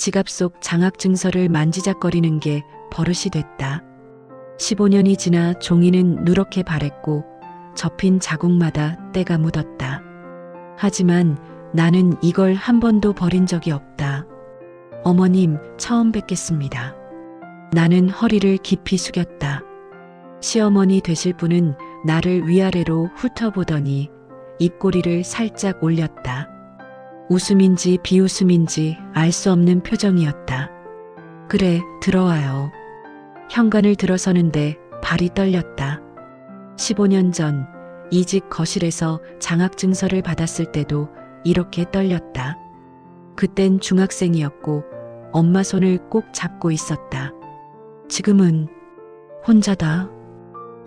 지갑 속 장학증서를 만지작거리는 게 버릇이 됐다. 15년이 지나 종이는 누렇게 바랬고 접힌 자국마다 때가 묻었다. 하지만 나는 이걸 한 번도 버린 적이 없다. 어머님, 처음 뵙겠습니다. 나는 허리를 깊이 숙였다. 시어머니 되실 분은 나를 위아래로 훑어보더니 입꼬리를 살짝 올렸다. 웃음인지 비웃음인지 알 수 없는 표정이었다. 그래, 들어와요. 현관을 들어서는데 발이 떨렸다. 15년 전 이 집 거실에서 장학증서를 받았을 때도 이렇게 떨렸다. 그땐 중학생이었고 엄마 손을 꼭 잡고 있었다. 지금은 혼자다.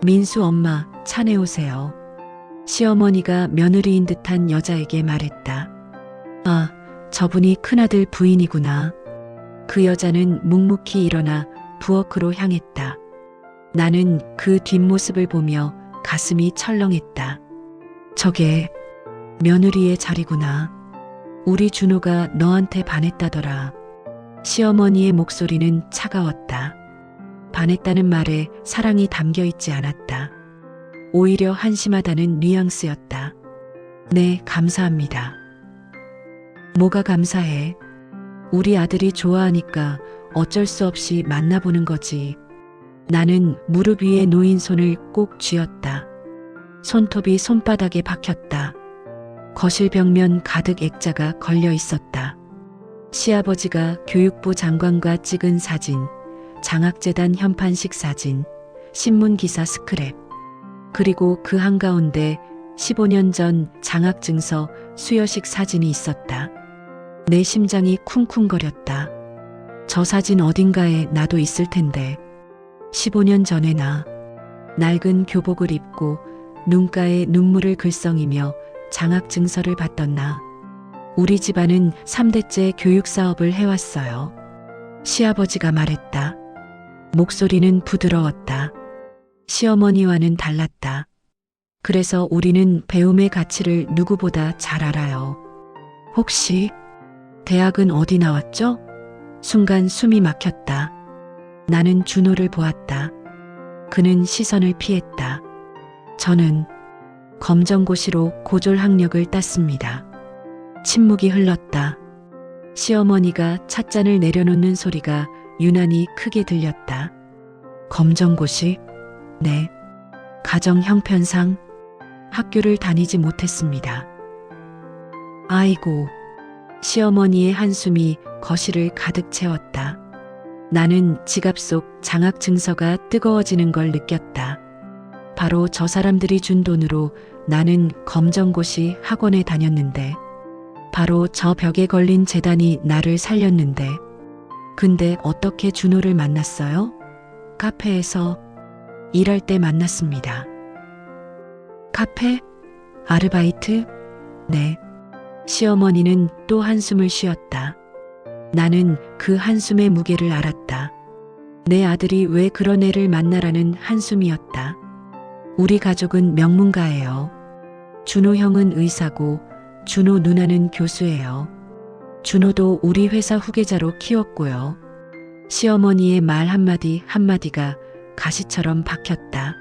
민수 엄마, 차 내오세요. 시어머니가 며느리인 듯한 여자에게 말했다. 아, 저분이 큰아들 부인이구나. 그 여자는 묵묵히 일어나 부엌으로 향했다. 나는 그 뒷모습을 보며 가슴이 철렁했다. 저게 며느리의 자리구나. 우리 준호가 너한테 반했다더라. 시어머니의 목소리는 차가웠다. 반했다는 말에 사랑이 담겨 있지 않았다. 오히려 한심하다는 뉘앙스였다. 네, 감사합니다. 뭐가 감사해? 우리 아들이 좋아하니까 어쩔 수 없이 만나보는 거지. 나는 무릎 위에 놓인 손을 꼭 쥐었다. 손톱이 손바닥에 박혔다. 거실 벽면 가득 액자가 걸려 있었다. 시아버지가 교육부 장관과 찍은 사진, 장학재단 현판식 사진, 신문기사 스크랩, 그리고 그 한가운데 15년 전 장학증서 수여식 사진이 있었다. 내 심장이 쿵쿵거렸다. 저 사진 어딘가에 나도 있을 텐데. 15년 전의 나, 낡은 교복을 입고 눈가에 눈물을 글썽이며 장학증서를 받던 나. 우리 집안은 3대째 교육사업을 해왔어요. 시아버지가 말했다. 목소리는 부드러웠다. 시어머니와는 달랐다. 그래서 우리는 배움의 가치를 누구보다 잘 알아요. 혹시 대학은 어디 나왔죠? 순간 숨이 막혔다. 나는 준호를 보았다. 그는 시선을 피했다. 저는 검정고시로 고졸 학력을 땄습니다. 침묵이 흘렀다. 시어머니가 찻잔을 내려놓는 소리가 유난히 크게 들렸다. 검정고시? 네. 가정 형편상 학교를 다니지 못했습니다. 아이고. 시어머니의 한숨이 거실을 가득 채웠다. 나는 지갑 속 장학증서가 뜨거워지는 걸 느꼈다. 바로 저 사람들이 준 돈으로 나는 검정고시 학원에 다녔는데, 바로 저 벽에 걸린 재단이 나를 살렸는데, 근데 어떻게 준호를 만났어요? 카페에서 일할 때 만났습니다. 카페? 아르바이트? 네. 시어머니는 또 한숨을 쉬었다. 나는 그 한숨의 무게를 알았다. 내 아들이 왜 그런 애를 만나라는 한숨이었다. 우리 가족은 명문가예요. 준호 형은 의사고 준호 누나는 교수예요. 준호도 우리 회사 후계자로 키웠고요. 시어머니의 말 한마디 한마디가 가시처럼 박혔다.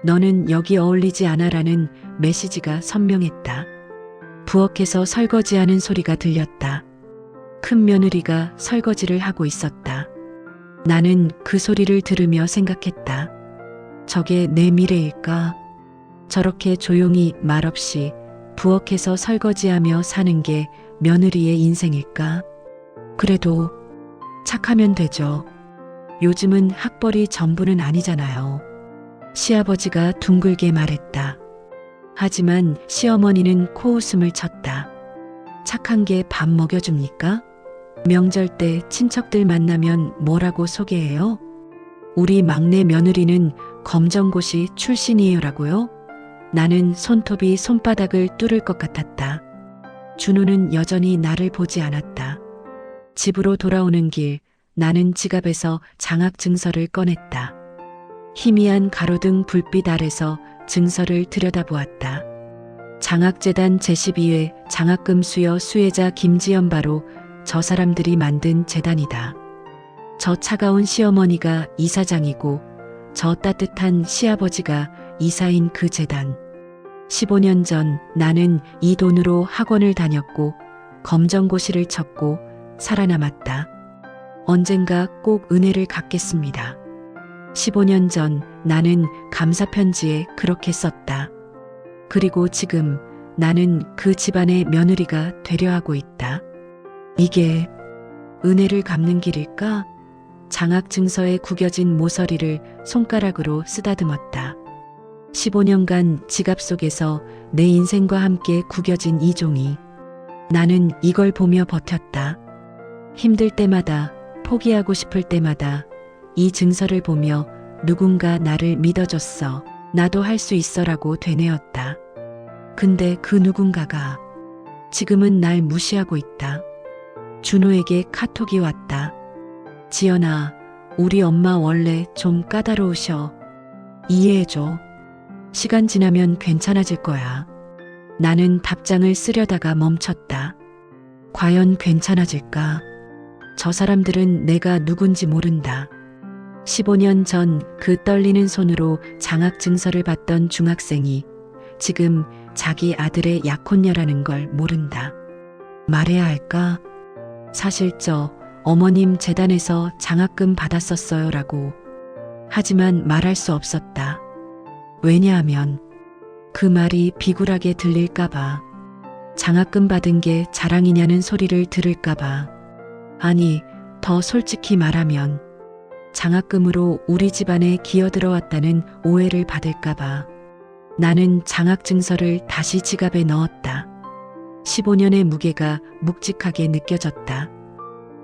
너는 여기 어울리지 않아라는 메시지가 선명했다. 부엌에서 설거지하는 소리가 들렸다. 큰 며느리가 설거지를 하고 있었다. 나는 그 소리를 들으며 생각했다. 저게 내 미래일까? 저렇게 조용히 말없이 부엌에서 설거지하며 사는 게 며느리의 인생일까? 그래도 착하면 되죠. 요즘은 학벌이 전부는 아니잖아요. 시아버지가 둥글게 말했다. 하지만 시어머니는 코웃음을 쳤다. 착한 게 밥 먹여줍니까? 명절 때 친척들 만나면 뭐라고 소개해요? 우리 막내 며느리는 검정고시 출신이에요라고요? 나는 손톱이 손바닥을 뚫을 것 같았다. 준호는 여전히 나를 보지 않았다. 집으로 돌아오는 길, 나는 지갑에서 장학증서를 꺼냈다. 희미한 가로등 불빛 아래서 증서를 들여다보았다. 장학재단 제12회 장학금 수여 수혜자 김지연 바로 저 사람들이 만든 재단이다. 저 차가운 시어머니가 이사장이고 저 따뜻한 시아버지가 이사인 그 재단. 15년 전 나는 이 돈으로 학원을 다녔고 검정고시를 쳤고 살아남았다. 언젠가 꼭 은혜를 갚겠습니다. 15년 전 나는 감사편지에 그렇게 썼다. 그리고 지금 나는 그 집안의 며느리가 되려 하고 있다. 이게 은혜를 갚는 길일까? 장학증서에 구겨진 모서리를 손가락으로 쓰다듬었다. 15년간 지갑 속에서 내 인생과 함께 구겨진 이 종이. 나는 이걸 보며 버텼다. 힘들 때마다, 포기하고 싶을 때마다 이 증서를 보며 누군가 나를 믿어줬어. 나도 할 수 있어라고 되뇌었다. 근데 그 누군가가 지금은 날 무시하고 있다. 준호에게 카톡이 왔다. 지연아, 우리 엄마 원래 좀 까다로우셔. 이해해줘. 시간 지나면 괜찮아질 거야. 나는 답장을 쓰려다가 멈췄다. 과연 괜찮아질까? 저 사람들은 내가 누군지 모른다. 15년 전 그 떨리는 손으로 장학증서를 받던 중학생이 지금 자기 아들의 약혼녀라는 걸 모른다. 말해야 할까? 사실 저 어머님 재단에서 장학금 받았었어요 라고. 하지만 말할 수 없었다. 왜냐하면 그 말이 비굴하게 들릴까봐. 장학금 받은 게 자랑이냐는 소리를 들을까봐. 아니, 더 솔직히 말하면 장학금으로 우리 집안에 기어들어왔다는 오해를 받을까봐. 나는 장학증서를 다시 지갑에 넣었다. 15년의 무게가 묵직하게 느껴졌다.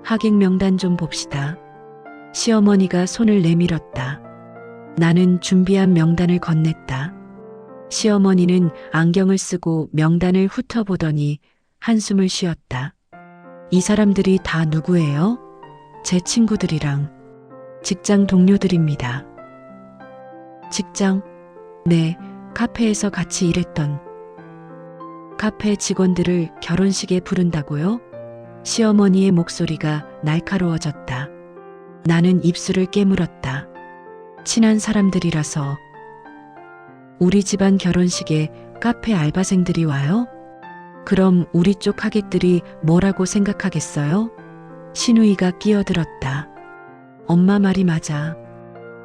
하객 명단 좀 봅시다. 시어머니가 손을 내밀었다. 나는 준비한 명단을 건넸다. 시어머니는 안경을 쓰고 명단을 훑어보더니 한숨을 쉬었다. 이 사람들이 다 누구예요? 제 친구들이랑 직장 동료들입니다. 직장? 네, 카페에서 같이 일했던. 카페 직원들을 결혼식에 부른다고요? 시어머니의 목소리가 날카로워졌다. 나는 입술을 깨물었다. 친한 사람들이라서. 우리 집안 결혼식에 카페 알바생들이 와요? 그럼 우리 쪽 하객들이 뭐라고 생각하겠어요? 신우이가 끼어들었다. 엄마 말이 맞아.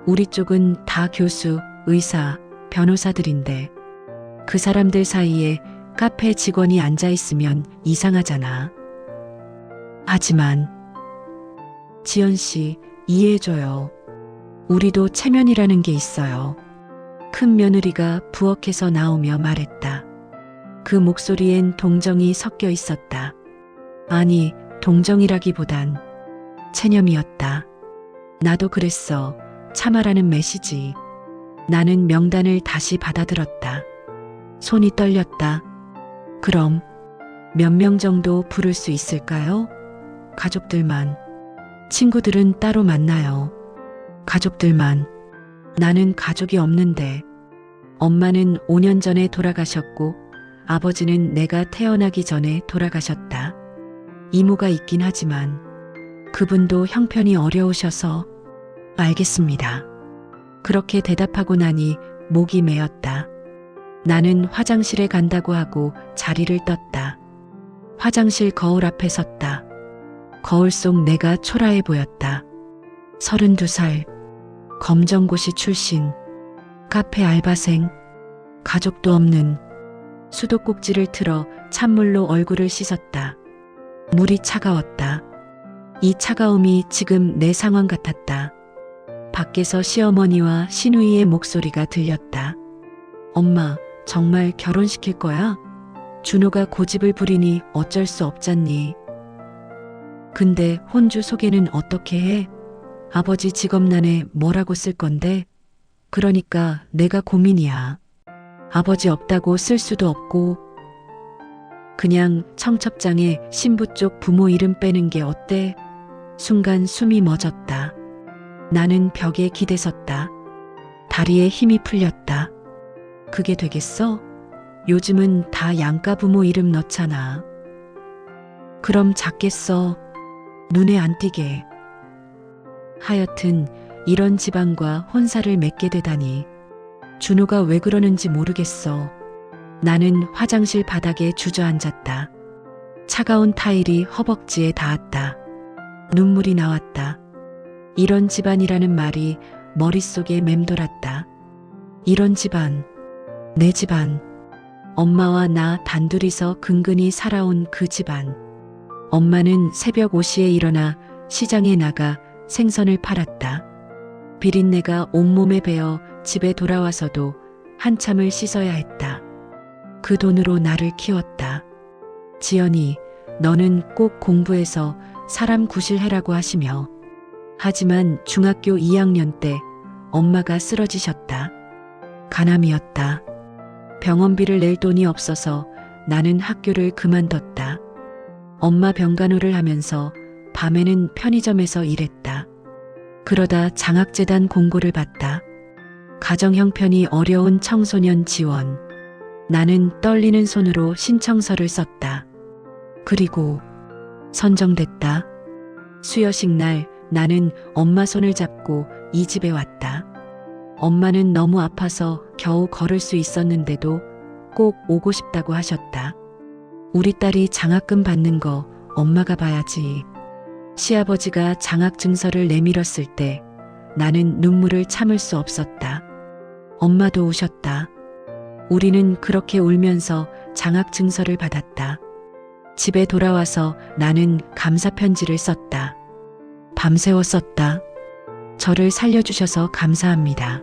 우리 쪽은 다 교수, 의사, 변호사들인데 그 사람들 사이에 카페 직원이 앉아 있으면 이상하잖아. 하지만 지연 씨, 이해해줘요. 우리도 체면이라는 게 있어요. 큰 며느리가 부엌에서 나오며 말했다. 그 목소리엔 동정이 섞여 있었다. 아니, 동정이라기보단 체념이었다. 나도 그랬어. 참아라는 메시지. 나는 명단을 다시 받아들었다. 손이 떨렸다. 그럼 몇 명 정도 부를 수 있을까요? 가족들만. 친구들은 따로 만나요. 가족들만. 나는 가족이 없는데. 엄마는 5년 전에 돌아가셨고 아버지는 내가 태어나기 전에 돌아가셨다. 이모가 있긴 하지만 그분도 형편이 어려우셔서. 알겠습니다. 그렇게 대답하고 나니 목이 메었다. 나는 화장실에 간다고 하고 자리를 떴다. 화장실 거울 앞에 섰다. 거울 속 내가 초라해 보였다. 32살, 검정고시 출신, 카페 알바생, 가족도 없는. 수도꼭지를 틀어 찬물로 얼굴을 씻었다. 물이 차가웠다. 이 차가움이 지금 내 상황 같았다. 밖에서 시어머니와 시누이의 목소리가 들렸다. 엄마, 정말 결혼시킬 거야? 준호가 고집을 부리니 어쩔 수 없잖니. 근데 혼주 소개는 어떻게 해? 아버지 직업란에 뭐라고 쓸 건데? 그러니까 내가 고민이야. 아버지 없다고 쓸 수도 없고. 그냥 청첩장에 신부 쪽 부모 이름 빼는 게 어때? 순간 숨이 멎었다. 나는 벽에 기대섰다. 다리에 힘이 풀렸다. 그게 되겠어? 요즘은 다 양가 부모 이름 넣잖아. 그럼 작게 써. 눈에 안 띄게. 하여튼 이런 집안과 혼사를 맺게 되다니. 준호가 왜 그러는지 모르겠어. 나는 화장실 바닥에 주저앉았다. 차가운 타일이 허벅지에 닿았다. 눈물이 나왔다. 이런 집안이라는 말이 머릿속에 맴돌았다. 이런 집안, 내 집안. 엄마와 나 단둘이서 근근히 살아온 그 집안. 엄마는 새벽 5시에 일어나 시장에 나가 생선을 팔았다. 비린내가 온몸에 배어 집에 돌아와서도 한참을 씻어야 했다. 그 돈으로 나를 키웠다. 지연이, 너는 꼭 공부해서 사람 구실해라고 하시며. 하지만 중학교 2학년 때 엄마가 쓰러지셨다. 간암이었다. 병원비를 낼 돈이 없어서 나는 학교를 그만뒀다. 엄마 병간호를 하면서 밤에는 편의점에서 일했다. 그러다 장학재단 공고를 봤다. 가정 형편이 어려운 청소년 지원. 나는 떨리는 손으로 신청서를 썼다. 그리고 선정됐다. 수여식 날 나는 엄마 손을 잡고 이 집에 왔다. 엄마는 너무 아파서 겨우 걸을 수 있었는데도 꼭 오고 싶다고 하셨다. 우리 딸이 장학금 받는 거 엄마가 봐야지. 시아버지가 장학증서를 내밀었을 때 나는 눈물을 참을 수 없었다. 엄마도 우셨다. 우리는 그렇게 울면서 장학증서를 받았다. 집에 돌아와서 나는 감사 편지를 썼다. 밤새워 썼다. 저를 살려주셔서 감사합니다.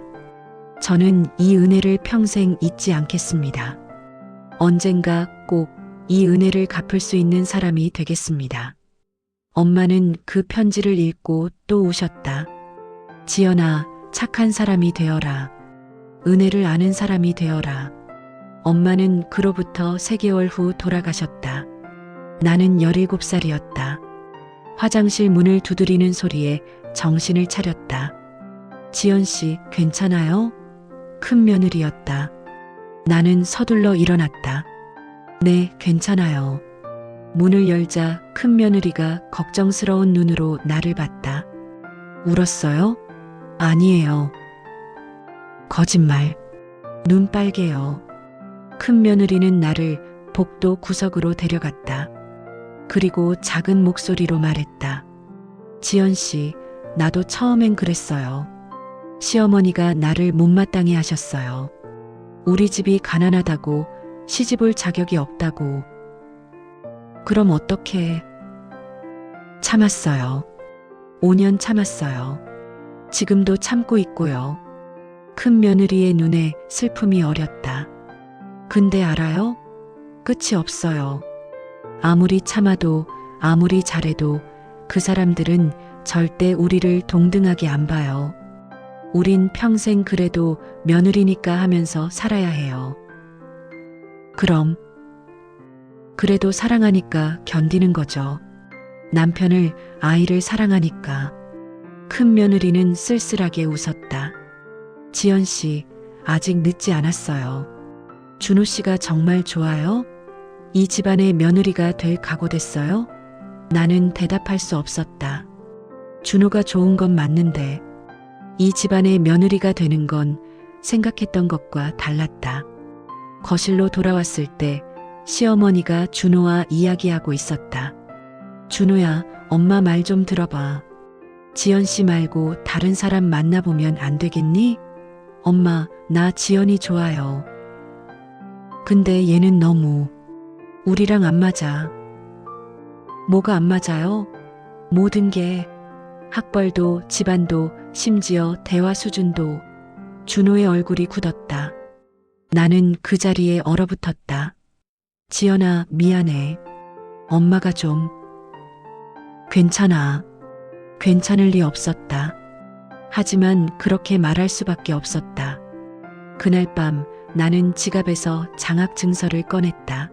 저는 이 은혜를 평생 잊지 않겠습니다. 언젠가 꼭 이 은혜를 갚을 수 있는 사람이 되겠습니다. 엄마는 그 편지를 읽고 또 우셨다. 지연아, 착한 사람이 되어라. 은혜를 아는 사람이 되어라. 엄마는 그로부터 3개월 후 돌아가셨다. 나는 17살이었다. 화장실 문을 두드리는 소리에 정신을 차렸다. 지연 씨, 괜찮아요? 큰 며느리였다. 나는 서둘러 일어났다. 네, 괜찮아요. 문을 열자 큰 며느리가 걱정스러운 눈으로 나를 봤다. 울었어요? 아니에요. 거짓말. 눈 빨개요. 큰 며느리는 나를 복도 구석으로 데려갔다. 그리고 작은 목소리로 말했다. 지연 씨, 나도 처음엔 그랬어요. 시어머니가 나를 못마땅해 하셨어요. 우리 집이 가난하다고, 시집올 자격이 없다고. 그럼 어떻게? 참았어요. 5년 참았어요. 지금도 참고 있고요. 큰 며느리의 눈에 슬픔이 어렸다. 근데 알아요? 끝이 없어요. 아무리 참아도, 아무리 잘해도 그 사람들은 절대 우리를 동등하게 안 봐요. 우린 평생 그래도 며느리니까 하면서 살아야 해요. 그럼 그래도 사랑하니까 견디는 거죠. 남편을, 아이를 사랑하니까. 큰 며느리는 쓸쓸하게 웃었다. 지연 씨, 아직 늦지 않았어요. 준호 씨가 정말 좋아요? 이 집안의 며느리가 될 각오 됐어요? 나는 대답할 수 없었다. 준호가 좋은 건 맞는데 이 집안의 며느리가 되는 건 생각했던 것과 달랐다. 거실로 돌아왔을 때 시어머니가 준호와 이야기하고 있었다. 준호야, 엄마 말 좀 들어봐. 지연 씨 말고 다른 사람 만나보면 안 되겠니? 엄마, 나 지연이 좋아요. 근데 얘는 너무 우리랑 안 맞아. 뭐가 안 맞아요? 모든 게, 학벌도 집안도 심지어 대화 수준도. 준호의 얼굴이 굳었다. 나는 그 자리에 얼어붙었다. 지연아, 미안해. 엄마가 좀. 괜찮아. 괜찮을 리 없었다. 하지만 그렇게 말할 수밖에 없었다. 그날 밤 나는 지갑에서 장학증서를 꺼냈다.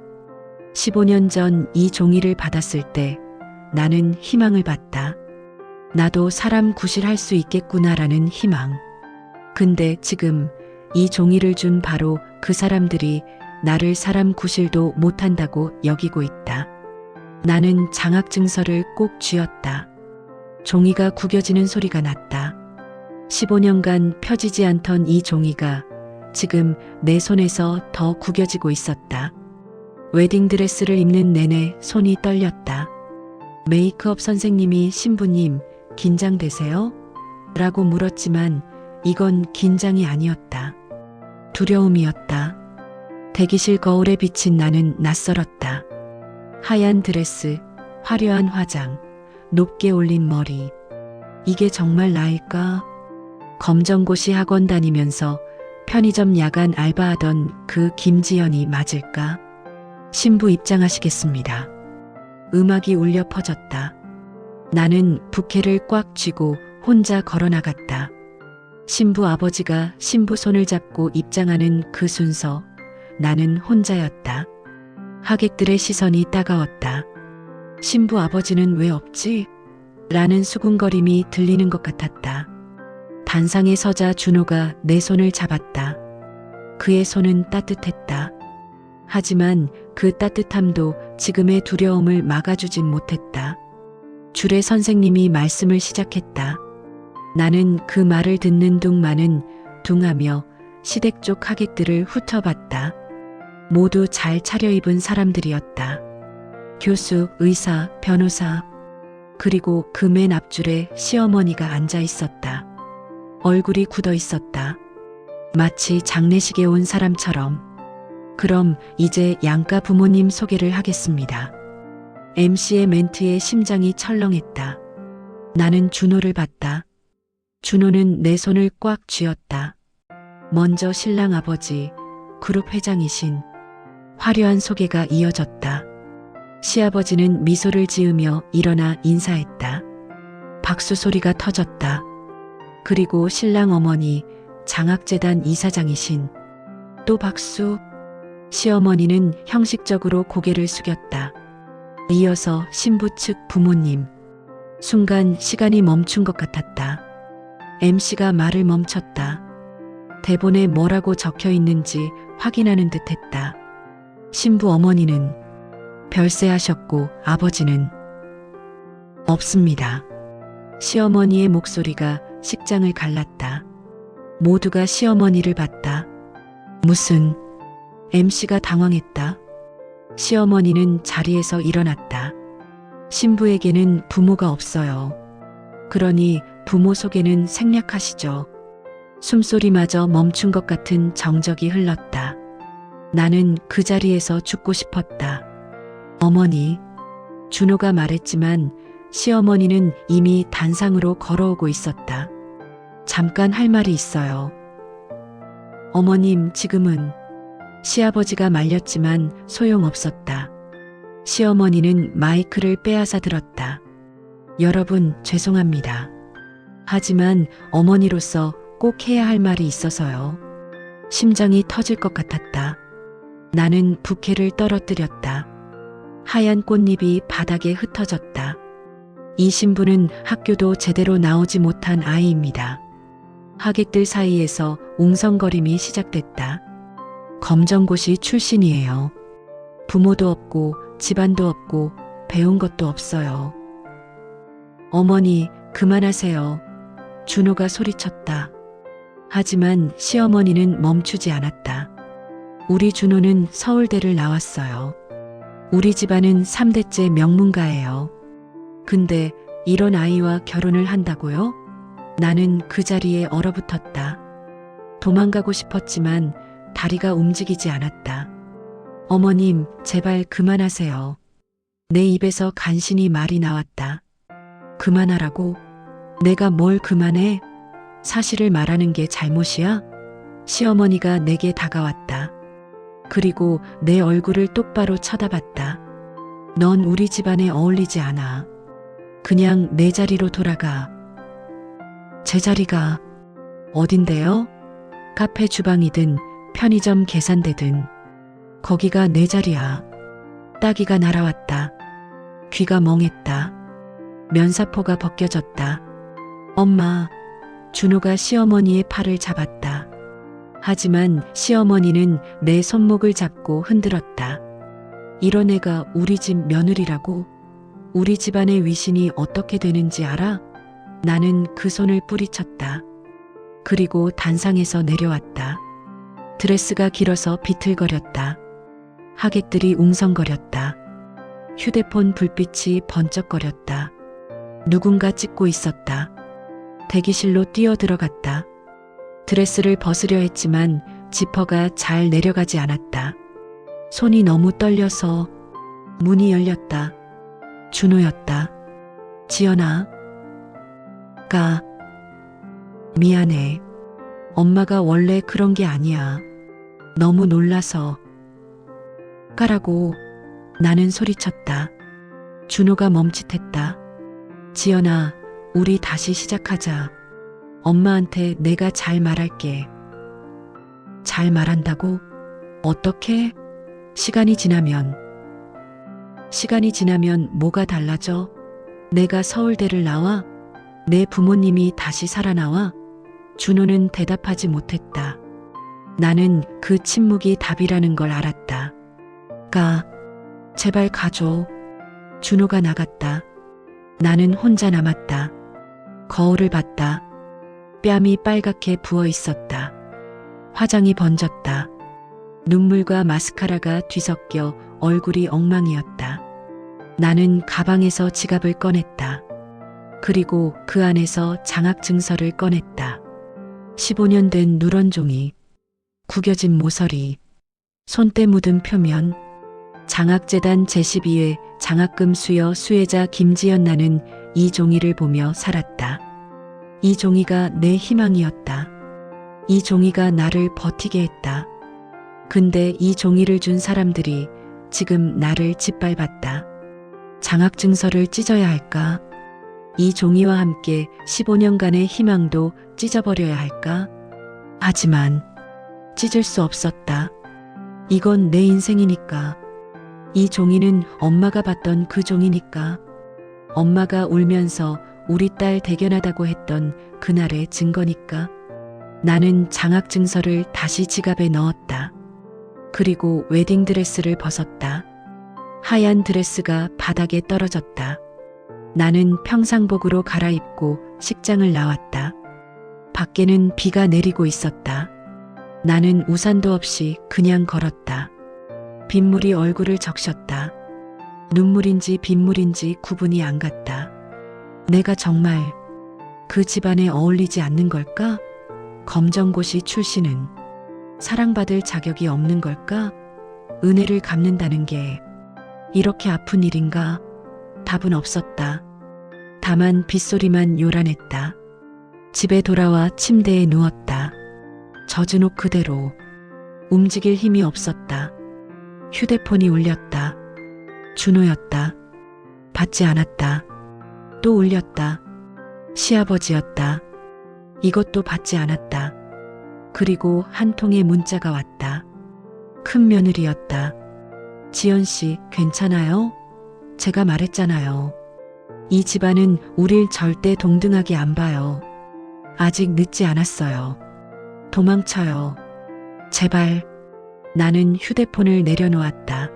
15년 전 이 종이를 받았을 때 나는 희망을 봤다. 나도 사람 구실할 수 있겠구나라는 희망. 근데 지금 이 종이를 준 바로 그 사람들이 나를 사람 구실도 못한다고 여기고 있다. 나는 장학증서를 꼭 쥐었다. 종이가 구겨지는 소리가 났다. 15년간 펴지지 않던 이 종이가 지금 내 손에서 더 구겨지고 있었다. 웨딩드레스를 입는 내내 손이 떨렸다. 메이크업 선생님이 신부님, 긴장되세요? 라고 물었지만 이건 긴장이 아니었다. 두려움이었다. 대기실 거울에 비친 나는 낯설었다. 하얀 드레스, 화려한 화장, 높게 올린 머리. 이게 정말 나일까? 검정고시 학원 다니면서 편의점 야간 알바하던 그 김지연이 맞을까? 신부 입장하시겠습니다. 음악이 울려 퍼졌다. 나는 부케를 꽉 쥐고 혼자 걸어 나갔다. 신부 아버지가 신부 손을 잡고 입장하는 그 순서, 나는 혼자였다. 하객들의 시선이 따가웠다. 신부 아버지는 왜 없지? 라는 수군거림이 들리는 것 같았다. 단상에 서자 준호가 내 손을 잡았다. 그의 손은 따뜻했다. 하지만 그 따뜻함도 지금의 두려움을 막아주진 못했다. 주례 선생님이 말씀을 시작했다. 나는 그 말을 듣는 둥마는 둥하며 시댁 쪽 하객들을 훑어봤다. 모두 잘 차려입은 사람들이었다. 교수, 의사, 변호사, 그리고 그 맨 앞줄에 시어머니가 앉아 있었다. 얼굴이 굳어 있었다. 마치 장례식에 온 사람처럼. 그럼 이제 양가 부모님 소개를 하겠습니다. MC의 멘트에 심장이 철렁했다. 나는 준호를 봤다. 준호는 내 손을 꽉 쥐었다. 먼저 신랑 아버지, 그룹 회장이신. 화려한 소개가 이어졌다. 시아버지는 미소를 지으며 일어나 인사했다. 박수 소리가 터졌다. 그리고 신랑 어머니, 장학재단 이사장이신. 또 박수. 시어머니는 형식적으로 고개를 숙였다. 이어서 신부 측 부모님. 순간 시간이 멈춘 것 같았다. MC가 말을 멈췄다. 대본에 뭐라고 적혀 있는지 확인하는 듯 했다. 신부 어머니는 별세하셨고 아버지는 없습니다. 시어머니의 목소리가 식장을 갈랐다. 모두가 시어머니를 봤다. 무슨... MC가 당황했다. 시어머니는 자리에서 일어났다. 신부에게는 부모가 없어요. 그러니 부모 소개는 생략하시죠. 숨소리마저 멈춘 것 같은 정적이 흘렀다. 나는 그 자리에서 죽고 싶었다. 어머니, 준호가 말했지만 시어머니는 이미 단상으로 걸어오고 있었다. 잠깐 할 말이 있어요. 어머님, 지금은... 시아버지가 말렸지만 소용없었다. 시어머니는 마이크를 빼앗아 들었다. 여러분, 죄송합니다. 하지만 어머니로서 꼭 해야 할 말이 있어서요. 심장이 터질 것 같았다. 나는 부케를 떨어뜨렸다. 하얀 꽃잎이 바닥에 흩어졌다. 이 신부는 학교도 제대로 나오지 못한 아이입니다. 하객들 사이에서 웅성거림이 시작됐다. 검정고시 출신이에요. 부모도 없고 집안도 없고 배운 것도 없어요. 어머니, 그만하세요. 준호가 소리쳤다. 하지만 시어머니는 멈추지 않았다. 우리 준호는 서울대를 나왔어요. 우리 집안은 3대째 명문가예요. 근데 이런 아이와 결혼을 한다고요? 나는 그 자리에 얼어붙었다. 도망가고 싶었지만 다리가 움직이지 않았다. 어머님, 제발 그만하세요. 내 입에서 간신히 말이 나왔다. 그만하라고? 내가 뭘 그만해? 사실을 말하는 게 잘못이야? 시어머니가 내게 다가왔다. 그리고 내 얼굴을 똑바로 쳐다봤다. 넌 우리 집안에 어울리지 않아. 그냥 내 자리로 돌아가. 제 자리가 어딘데요? 카페 주방이든 편의점 계산대든 거기가 내 자리야. 따귀가 날아왔다. 귀가 멍했다. 면사포가 벗겨졌다. 엄마, 준호가 시어머니의 팔을 잡았다. 하지만 시어머니는 내 손목을 잡고 흔들었다. 이런 애가 우리 집 며느리라고? 우리 집안의 위신이 어떻게 되는지 알아? 나는 그 손을 뿌리쳤다. 그리고 단상에서 내려왔다. 드레스가 길어서 비틀거렸다. 하객들이 웅성거렸다. 휴대폰 불빛이 번쩍거렸다. 누군가 찍고 있었다. 대기실로 뛰어들어갔다. 드레스를 벗으려 했지만 지퍼가 잘 내려가지 않았다. 손이 너무 떨려서 문이 열렸다. 준호였다. 지연아. 미안해. 엄마가 원래 그런 게 아니야. 너무 놀라서. 까라고 나는 소리쳤다. 준호가 멈칫했다. 지연아, 우리 다시 시작하자. 엄마한테 내가 잘 말할게. 잘 말한다고? 어떻게? 시간이 지나면 뭐가 달라져? 내가 서울대를 나와? 내 부모님이 다시 살아나와? 준호는 대답하지 못했다. 나는 그 침묵이 답이라는 걸 알았다. 제발 가줘. 준호가 나갔다. 나는 혼자 남았다. 거울을 봤다. 뺨이 빨갛게 부어 있었다. 화장이 번졌다. 눈물과 마스카라가 뒤섞여 얼굴이 엉망이었다. 나는 가방에서 지갑을 꺼냈다. 그리고 그 안에서 장학증서를 꺼냈다. 15년 된 누런 종이, 구겨진 모서리, 손때 묻은 표면, 장학재단 제12회 장학금 수여 수혜자 김지연. 나는 이 종이를 보며 살았다. 이 종이가 내 희망이었다. 이 종이가 나를 버티게 했다. 근데 이 종이를 준 사람들이 지금 나를 짓밟았다. 장학증서를 찢어야 할까? 이 종이와 함께 15년간의 희망도 찢어버려야 할까? 하지만 찢을 수 없었다. 이건 내 인생이니까. 이 종이는 엄마가 봤던 그 종이니까. 엄마가 울면서 우리 딸 대견하다고 했던 그날의 증거니까. 나는 장학증서를 다시 지갑에 넣었다. 그리고 웨딩드레스를 벗었다. 하얀 드레스가 바닥에 떨어졌다. 나는 평상복으로 갈아입고 식장을 나왔다. 밖에는 비가 내리고 있었다. 나는 우산도 없이 그냥 걸었다. 빗물이 얼굴을 적셨다. 눈물인지 빗물인지 구분이 안 갔다. 내가 정말 그 집안에 어울리지 않는 걸까? 검정고시 출신은 사랑받을 자격이 없는 걸까? 은혜를 갚는다는 게 이렇게 아픈 일인가? 답은 없었다. 다만 빗소리만 요란했다. 집에 돌아와 침대에 누웠다. 젖은 옷 그대로. 움직일 힘이 없었다. 휴대폰이 울렸다. 준호였다. 받지 않았다. 또 울렸다. 시아버지였다. 이것도 받지 않았다. 그리고 한 통의 문자가 왔다. 큰 며느리였다. 지연 씨, 괜찮아요? 제가 말했잖아요. 이 집안은 우릴 절대 동등하게 안 봐요. 아직 늦지 않았어요. 도망쳐요. 제발. 나는 휴대폰을 내려놓았다.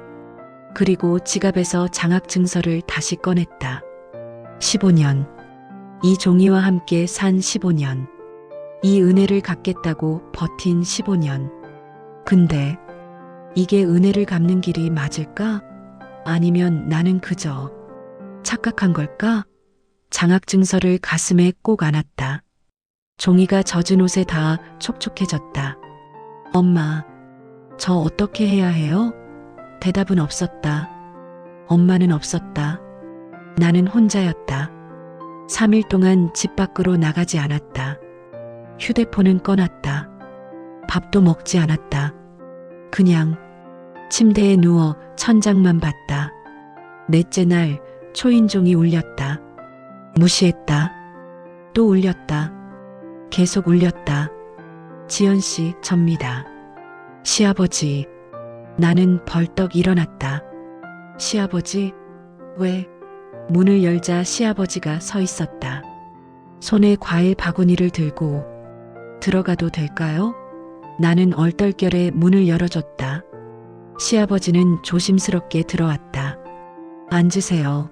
그리고 지갑에서 장학증서를 다시 꺼냈다. 15년. 이 종이와 함께 산 15년. 이 은혜를 갚겠다고 버틴 15년. 근데 이게 은혜를 갚는 길이 맞을까? 아니면 나는 그저 착각한 걸까? 장학증서를 가슴에 꼭 안았다. 종이가 젖은 옷에 닿아 촉촉해졌다. 엄마, 저 어떻게 해야 해요? 대답은 없었다. 엄마는 없었다. 나는 혼자였다. 3일 동안 집 밖으로 나가지 않았다. 휴대폰은 꺼놨다. 밥도 먹지 않았다. 그냥 침대에 누워 천장만 봤다. 넷째 날 초인종이 울렸다. 무시했다. 또 울렸다. 계속 울렸다. 지연 씨, 접니다. 시아버지. 나는 벌떡 일어났다. 시아버지? 왜? 문을 열자 시아버지가 서 있었다. 손에 과일 바구니를 들고. 들어가도 될까요? 나는 얼떨결에 문을 열어줬다. 시아버지는 조심스럽게 들어왔다. 앉으세요.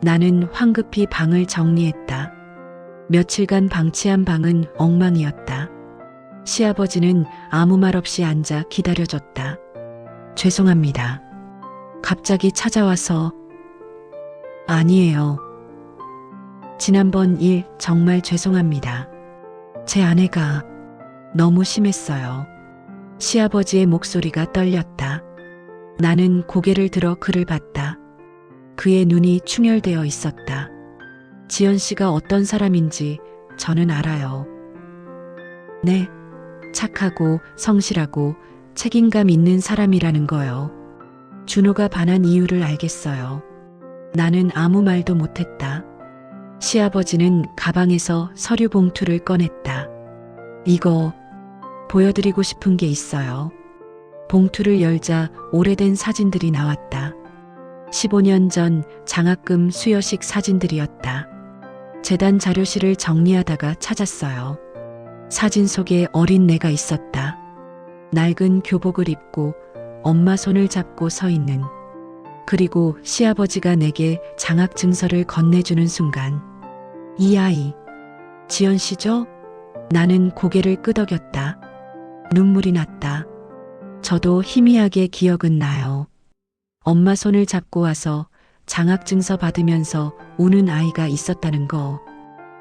나는 황급히 방을 정리했다. 며칠간 방치한 방은 엉망이었다. 시아버지는 아무 말 없이 앉아 기다려줬다. 죄송합니다. 갑자기 찾아와서. 아니에요. 지난번 일 정말 죄송합니다. 제 아내가 너무 심했어요. 시아버지의 목소리가 떨렸다. 나는 고개를 들어 그를 봤다. 그의 눈이 충혈되어 있었다. 지연 씨가 어떤 사람인지 저는 알아요. 네, 착하고 성실하고 책임감 있는 사람이라는 거요. 준호가 반한 이유를 알겠어요. 나는 아무 말도 못했다. 시아버지는 가방에서 서류 봉투를 꺼냈다. 이거 보여드리고 싶은 게 있어요. 봉투를 열자 오래된 사진들이 나왔다. 15년 전 장학금 수여식 사진들이었다. 재단 자료실을 정리하다가 찾았어요. 사진 속에 어린 내가 있었다. 낡은 교복을 입고 엄마 손을 잡고 서 있는. 그리고 시아버지가 내게 장학 증서를 건네주는 순간 이 아이 지연 씨죠? 나는 고개를 끄덕였다. 눈물이 났다. 저도 희미하게 기억은 나요. 엄마 손을 잡고 와서 장학 증서 받으면서 우는 아이가 있었다는 거.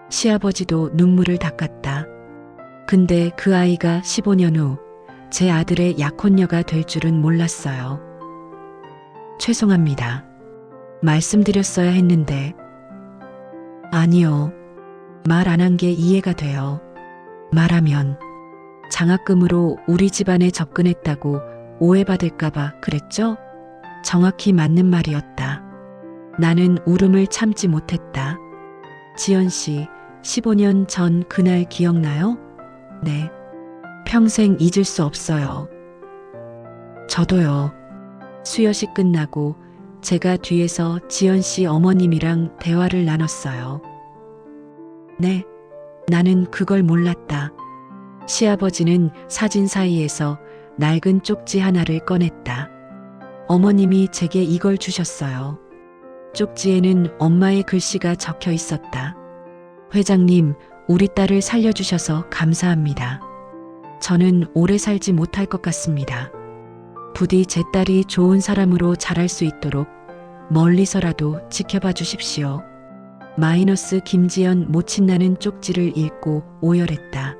시아버지도 눈물을 닦았다. 근데 그 아이가 15년 후 제 아들의 약혼녀가 될 줄은 몰랐어요. 죄송합니다. 말씀드렸어야 했는데. 아니요. 말 안 한 게 이해가 돼요. 말하면 장학금으로 우리 집안에 접근했다고 오해받을까봐 그랬죠? 정확히 맞는 말이었다. 나는 울음을 참지 못했다. 지연 씨, 15년 전 그날 기억나요? 네. 평생 잊을 수 없어요. 저도요. 수여식 끝나고 제가 뒤에서 지연 씨 어머님이랑 대화를 나눴어요. 네, 나는 그걸 몰랐다. 시아버지는 사진 사이에서 낡은 쪽지 하나를 꺼냈다. 어머님이 제게 이걸 주셨어요. 쪽지에는 엄마의 글씨가 적혀 있었다. 회장님, 우리 딸을 살려주셔서 감사합니다. 저는 오래 살지 못할 것 같습니다. 부디 제 딸이 좋은 사람으로 자랄 수 있도록 멀리서라도 지켜봐 주십시오. 마이너스 김지연 모친나는 쪽지를 읽고 오열했다.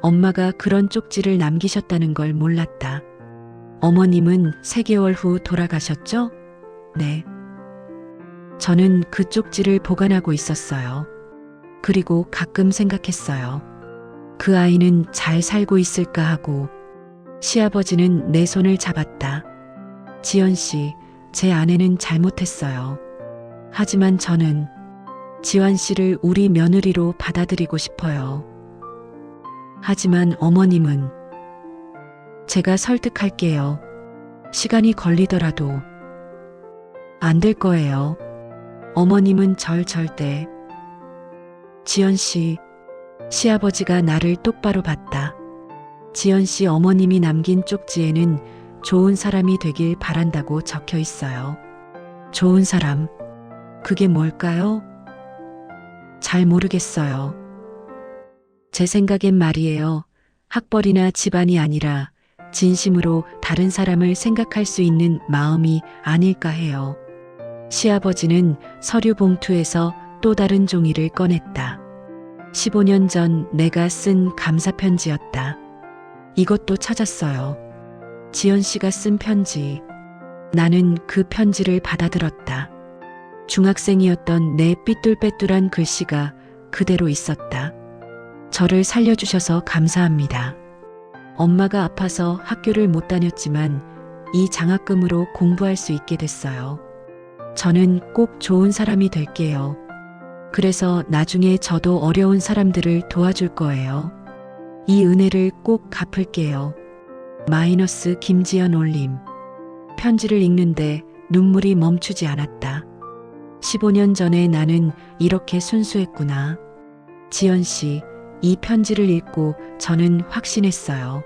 엄마가 그런 쪽지를 남기셨다는 걸 몰랐다. 어머님은 3개월 후 돌아가셨죠? 네. 저는 그 쪽지를 보관하고 있었어요. 그리고 가끔 생각했어요. 그 아이는 잘 살고 있을까 하고. 시아버지는 내 손을 잡았다. 지연 씨, 제 아내는 잘못했어요. 하지만 저는 지환 씨를 우리 며느리로 받아들이고 싶어요. 하지만 어머님은 제가 설득할게요. 시간이 걸리더라도 안 될 거예요. 어머님은 절 절대. 지연 씨, 시아버지가 나를 똑바로 봤다. 지연 씨 어머님이 남긴 쪽지에는 좋은 사람이 되길 바란다고 적혀 있어요. 좋은 사람, 그게 뭘까요? 잘 모르겠어요. 제 생각엔 말이에요. 학벌이나 집안이 아니라 진심으로 다른 사람을 생각할 수 있는 마음이 아닐까 해요. 시아버지는 서류 봉투에서 또 다른 종이를 꺼냈다. 15년 전 내가 쓴 감사편지였다. 이것도 찾았어요. 지연 씨가 쓴 편지. 나는 그 편지를 받아들었다. 중학생이었던 내 삐뚤빼뚤한 글씨가 그대로 있었다. 저를 살려주셔서 감사합니다. 엄마가 아파서 학교를 못 다녔지만 이 장학금으로 공부할 수 있게 됐어요. 저는 꼭 좋은 사람이 될게요. 그래서 나중에 저도 어려운 사람들을 도와줄 거예요. 이 은혜를 꼭 갚을게요. 마이너스 김지연 올림. 편지를 읽는데 눈물이 멈추지 않았다. 15년 전에 나는 이렇게 순수했구나. 지연 씨, 이 편지를 읽고 저는 확신했어요.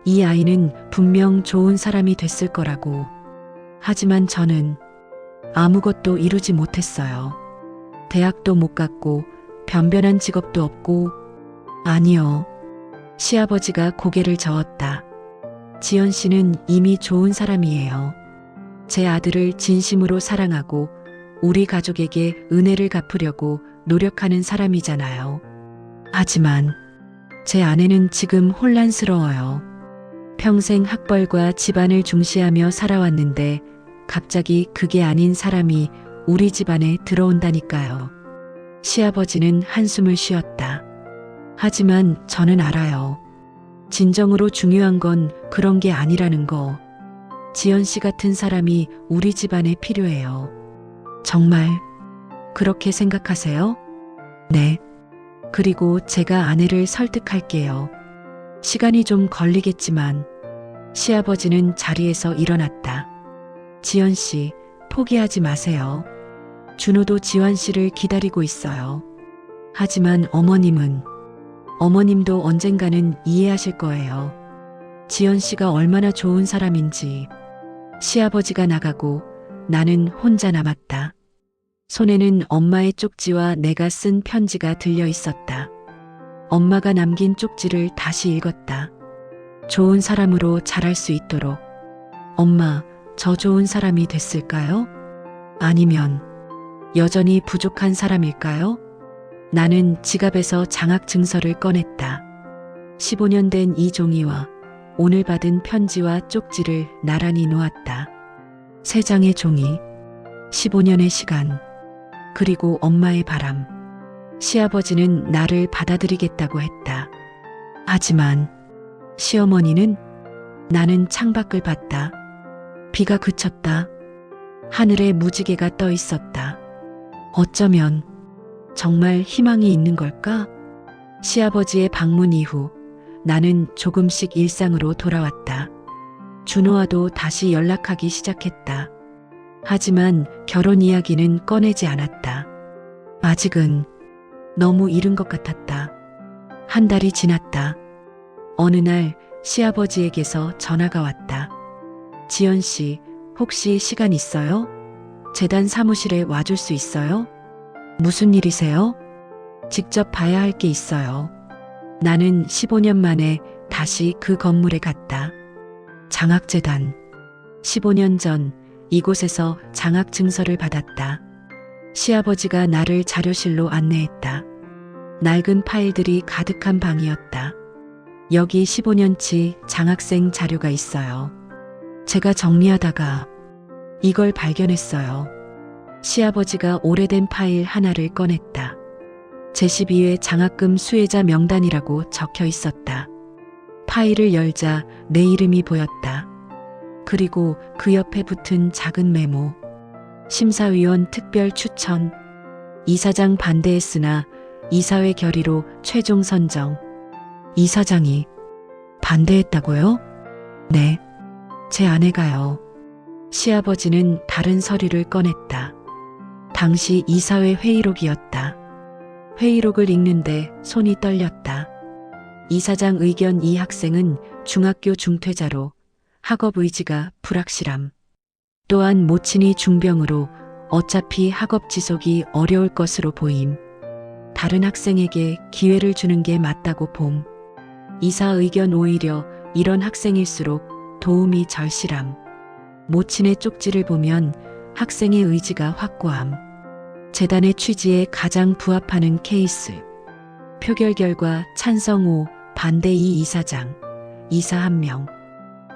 이 아이는 분명 좋은 사람이 됐을 거라고. 하지만 저는 아무것도 이루지 못했어요. 대학도 못 갔고 변변한 직업도 없고. 아니요. 시아버지가 고개를 저었다. 지연 씨는 이미 좋은 사람이에요. 제 아들을 진심으로 사랑하고 우리 가족에게 은혜를 갚으려고 노력하는 사람이잖아요. 하지만 제 아내는 지금 혼란스러워요. 평생 학벌과 집안을 중시하며 살아왔는데 갑자기 그게 아닌 사람이 우리 집안에 들어온다니까요. 시아버지는 한숨을 쉬었다. 하지만 저는 알아요. 진정으로 중요한 건 그런 게 아니라는 거. 지연 씨 같은 사람이 우리 집안에 필요해요. 정말 그렇게 생각하세요? 네. 그리고 제가 아내를 설득할게요. 시간이 좀 걸리겠지만. 시아버지는 자리에서 일어났다. 지연 씨, 포기하지 마세요. 준호도 지환 씨를 기다리고 있어요. 하지만 어머님도 언젠가는 이해하실 거예요. 지연 씨가 얼마나 좋은 사람인지. 시아버지가 나가고 나는 혼자 남았다. 손에는 엄마의 쪽지와 내가 쓴 편지가 들려 있었다. 엄마가 남긴 쪽지를 다시 읽었다. 좋은 사람으로 자랄 수 있도록. 엄마, 저 좋은 사람이 됐을까요? 아니면 여전히 부족한 사람일까요? 나는 지갑에서 장학증서를 꺼냈다. 15년 된 이 종이와 오늘 받은 편지와 쪽지를 나란히 놓았다. 3장의 종이, 15년의 시간, 그리고 엄마의 바람. 시아버지는 나를 받아들이겠다고 했다. 하지만 시어머니는. 나는 창밖을 봤다. 비가 그쳤다. 하늘에 무지개가 떠 있었다. 어쩌면 정말 희망이 있는 걸까? 시아버지의 방문 이후 나는 조금씩 일상으로 돌아왔다. 준호와도 다시 연락하기 시작했다. 하지만 결혼 이야기는 꺼내지 않았다. 아직은 너무 이른 것 같았다. 한 달이 지났다. 어느 날 시아버지에게서 전화가 왔다. 지연 씨, 혹시 시간 있어요? 재단 사무실에 와줄 수 있어요? 무슨 일이세요? 직접 봐야 할 게 있어요. 나는 15년 만에 다시 그 건물에 갔다. 장학재단. 15년 전 이곳에서 장학증서를 받았다. 시아버지가 나를 자료실로 안내했다. 낡은 파일들이 가득한 방이었다. 여기 15년치 장학생 자료가 있어요. 제가 정리하다가 이걸 발견했어요. 시아버지가 오래된 파일 하나를 꺼냈다. 제12회 장학금 수혜자 명단이라고 적혀 있었다. 파일을 열자 내 이름이 보였다. 그리고 그 옆에 붙은 작은 메모. 심사위원 특별 추천. 이사장 반대했으나 이사회 결의로 최종 선정. 이사장이 반대했다고요? 네. 제 아내가요. 시아버지는 다른 서류를 꺼냈다. 당시 이사회 회의록이었다. 회의록을 읽는데 손이 떨렸다. 이사장 의견 이 학생은 중학교 중퇴자로 학업 의지가 불확실함. 또한 모친이 중병으로 어차피 학업 지속이 어려울 것으로 보임. 다른 학생에게 기회를 주는 게 맞다고 봄. 이사 의견 오히려 이런 학생일수록 도움이 절실함. 모친의 쪽지를 보면 학생의 의지가 확고함. 재단의 취지에 가장 부합하는 케이스. 표결 결과 찬성 5, 반대 2 이사장. 이사 1명.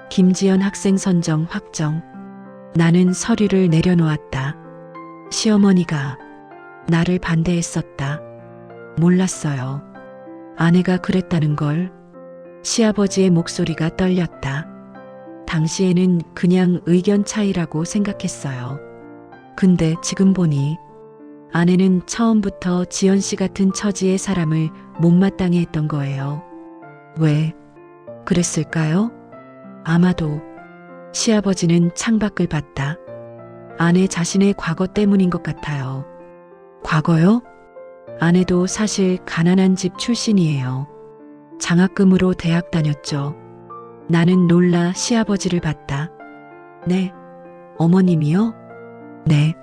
김지연 학생 선정 확정. 나는 서류를 내려놓았다. 시어머니가 나를 반대했었다. 몰랐어요. 아내가 그랬다는 걸. 시아버지의 목소리가 떨렸다. 당시에는 그냥 의견 차이라고 생각했어요. 근데 지금 보니 아내는 처음부터 지연 씨 같은 처지의 사람을 못마땅해 했던 거예요. 왜 그랬을까요? 아마도. 시아버지는 창밖을 봤다. 아내 자신의 과거 때문인 것 같아요. 과거요? 아내도 사실 가난한 집 출신이에요. 장학금으로 대학 다녔죠. 나는 놀라 시아버지를 봤다. 네. 어머님이요? 네.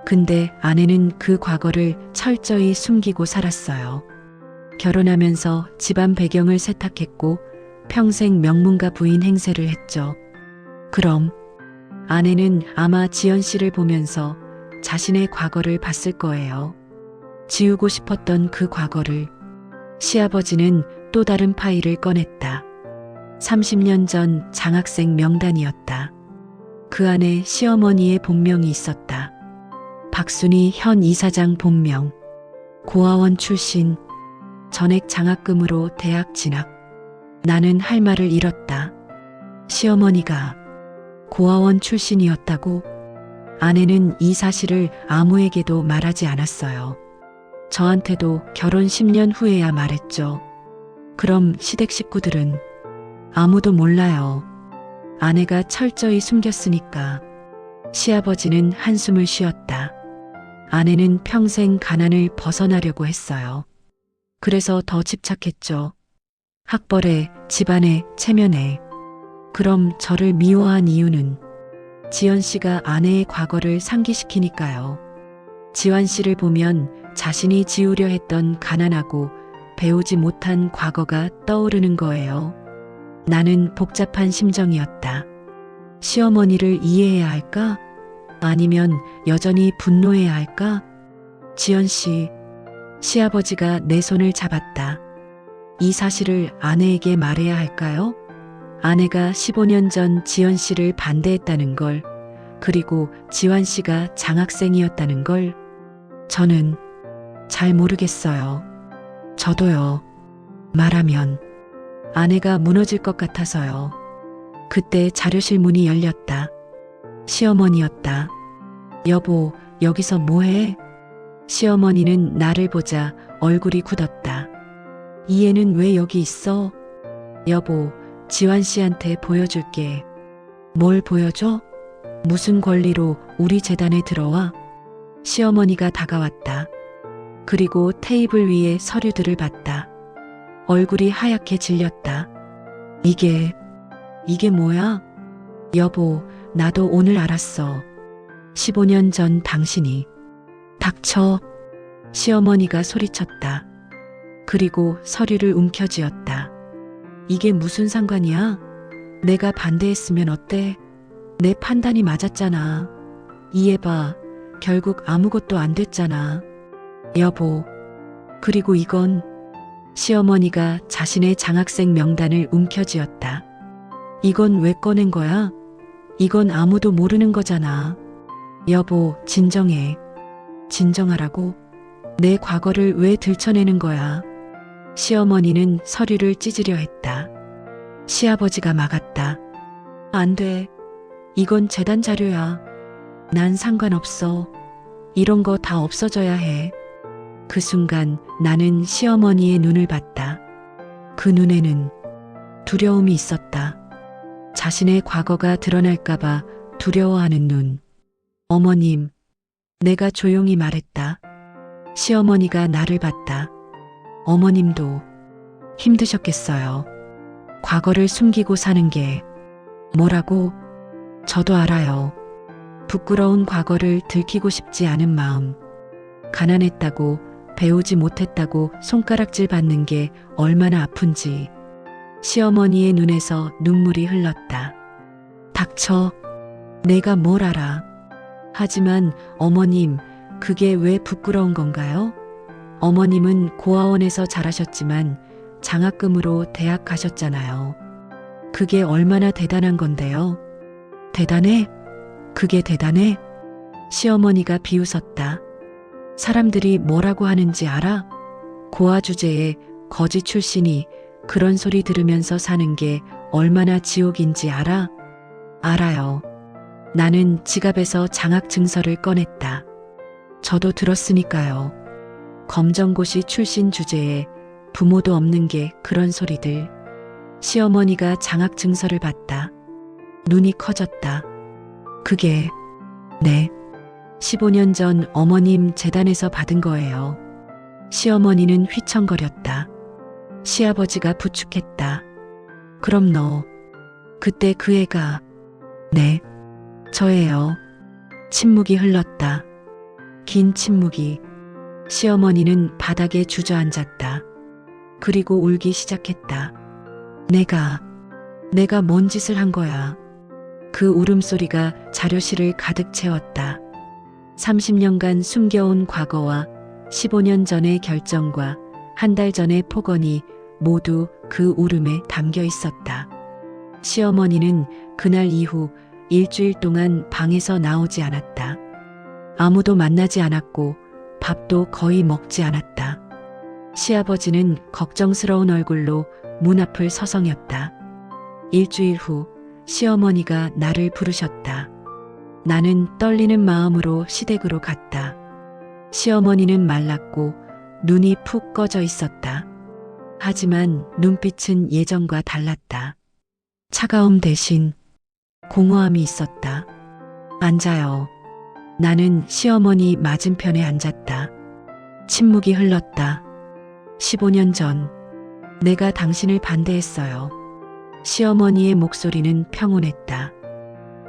근데 아내는 그 과거를 철저히 숨기고 살았어요. 결혼하면서 집안 배경을 세탁했고 평생 명문가 부인 행세를 했죠. 그럼 아내는 아마 지연 씨를 보면서 자신의 과거를 봤을 거예요. 지우고 싶었던 그 과거를. 시아버지는 또 다른 파일을 꺼냈다. 30년 전 장학생 명단이었다. 그 안에 시어머니의 본명이 있었다. 박순희 현 이사장 본명. 고아원 출신. 전액 장학금으로 대학 진학. 나는 할 말을 잃었다. 시어머니가 고아원 출신이었다고? 아내는 이 사실을 아무에게도 말하지 않았어요. 저한테도 결혼 10년 후에야 말했죠. 그럼 시댁 식구들은? 아무도 몰라요. 아내가 철저히 숨겼으니까. 시아버지는 한숨을 쉬었다. 아내는 평생 가난을 벗어나려고 했어요. 그래서 더 집착했죠. 학벌에, 집안에, 체면에. 그럼 저를 미워한 이유는 지연 씨가 아내의 과거를 상기시키니까요. 지환 씨를 보면 자신이 지우려 했던 가난하고 배우지 못한 과거가 떠오르는 거예요. 나는 복잡한 심정이었다. 시어머니를 이해해야 할까? 아니면 여전히 분노해야 할까? 지연 씨, 시아버지가 내 손을 잡았다. 이 사실을 아내에게 말해야 할까요? 아내가 15년 전 지연 씨를 반대했다는 걸, 그리고 지환 씨가 장학생이었다는 걸, 저는 잘 모르겠어요. 저도요. 말하면 아내가 무너질 것 같아서요. 그때 자료실 문이 열렸다. 시어머니였다. 여보, 여기서 뭐해? 시어머니는 나를 보자 얼굴이 굳었다. 이 애는 왜 여기 있어? 여보, 지환 씨한테 보여줄게. 뭘 보여줘? 무슨 권리로 우리 재단에 들어와? 시어머니가 다가왔다. 그리고 테이블 위에 서류들을 봤다. 얼굴이 하얗게 질렸다. 이게 뭐야? 여보, 나도 오늘 알았어. 15년 전 당신이. 닥쳐. 시어머니가 소리쳤다. 그리고 서류를 움켜쥐었다. 이게 무슨 상관이야? 내가 반대했으면 어때? 내 판단이 맞았잖아. 이해봐. 결국 아무것도 안 됐잖아. 여보. 그리고 이건? 시어머니가 자신의 장학생 명단을 움켜쥐었다. 이건 왜 꺼낸 거야? 이건 아무도 모르는 거잖아. 여보, 진정해. 진정하라고? 내 과거를 왜 들춰내는 거야? 시어머니는 서류를 찢으려 했다. 시아버지가 막았다. 안 돼. 이건 재단 자료야. 난 상관없어. 이런 거 다 없어져야 해. 그 순간 나는 시어머니의 눈을 봤다. 그 눈에는 두려움이 있었다. 자신의 과거가 드러날까봐 두려워하는 눈. 어머님, 내가 조용히 말했다. 시어머니가 나를 봤다. 어머님도 힘드셨겠어요. 과거를 숨기고 사는 게 뭐라고? 저도 알아요. 부끄러운 과거를 들키고 싶지 않은 마음. 가난했다고, 배우지 못했다고 손가락질 받는 게 얼마나 아픈지. 시어머니의 눈에서 눈물이 흘렀다. 닥쳐. 내가 뭘 알아. 하지만 어머님, 그게 왜 부끄러운 건가요? 어머님은 고아원에서 자라셨지만 장학금으로 대학 가셨잖아요. 그게 얼마나 대단한 건데요. 대단해? 그게 대단해? 시어머니가 비웃었다. 사람들이 뭐라고 하는지 알아? 고아 주제에 거지 출신이 그런 소리 들으면서 사는 게 얼마나 지옥인지 알아? 알아요. 나는 지갑에서 장학 증서를 꺼냈다. 저도 들었으니까요. 검정고시 출신 주제에 부모도 없는 게 그런 소리들. 시어머니가 장학 증서를 봤다. 눈이 커졌다. 그게 네. 15년 전 어머님 재단에서 받은 거예요. 시어머니는 휘청거렸다. 시아버지가 부축했다. 그럼 너 그때 그 애가 네. 저예요. 침묵이 흘렀다. 긴 침묵이. 시어머니는 바닥에 주저앉았다. 그리고 울기 시작했다. 내가 뭔 짓을 한 거야. 그 울음소리가 자료실을 가득 채웠다. 30년간 숨겨온 과거와 15년 전의 결정과 한 달 전의 폭언이 모두 그 울음에 담겨 있었다. 시어머니는 그날 이후 일주일 동안 방에서 나오지 않았다. 아무도 만나지 않았고 밥도 거의 먹지 않았다. 시아버지는 걱정스러운 얼굴로 문 앞을 서성였다. 일주일 후 시어머니가 나를 부르셨다. 나는 떨리는 마음으로 시댁으로 갔다. 시어머니는 말랐고 눈이 푹 꺼져 있었다. 하지만 눈빛은 예전과 달랐다. 차가움 대신 공허함이 있었다. 앉아요. 나는 시어머니 맞은편에 앉았다. 침묵이 흘렀다. 15년 전 내가 당신을 반대했어요. 시어머니의 목소리는 평온했다.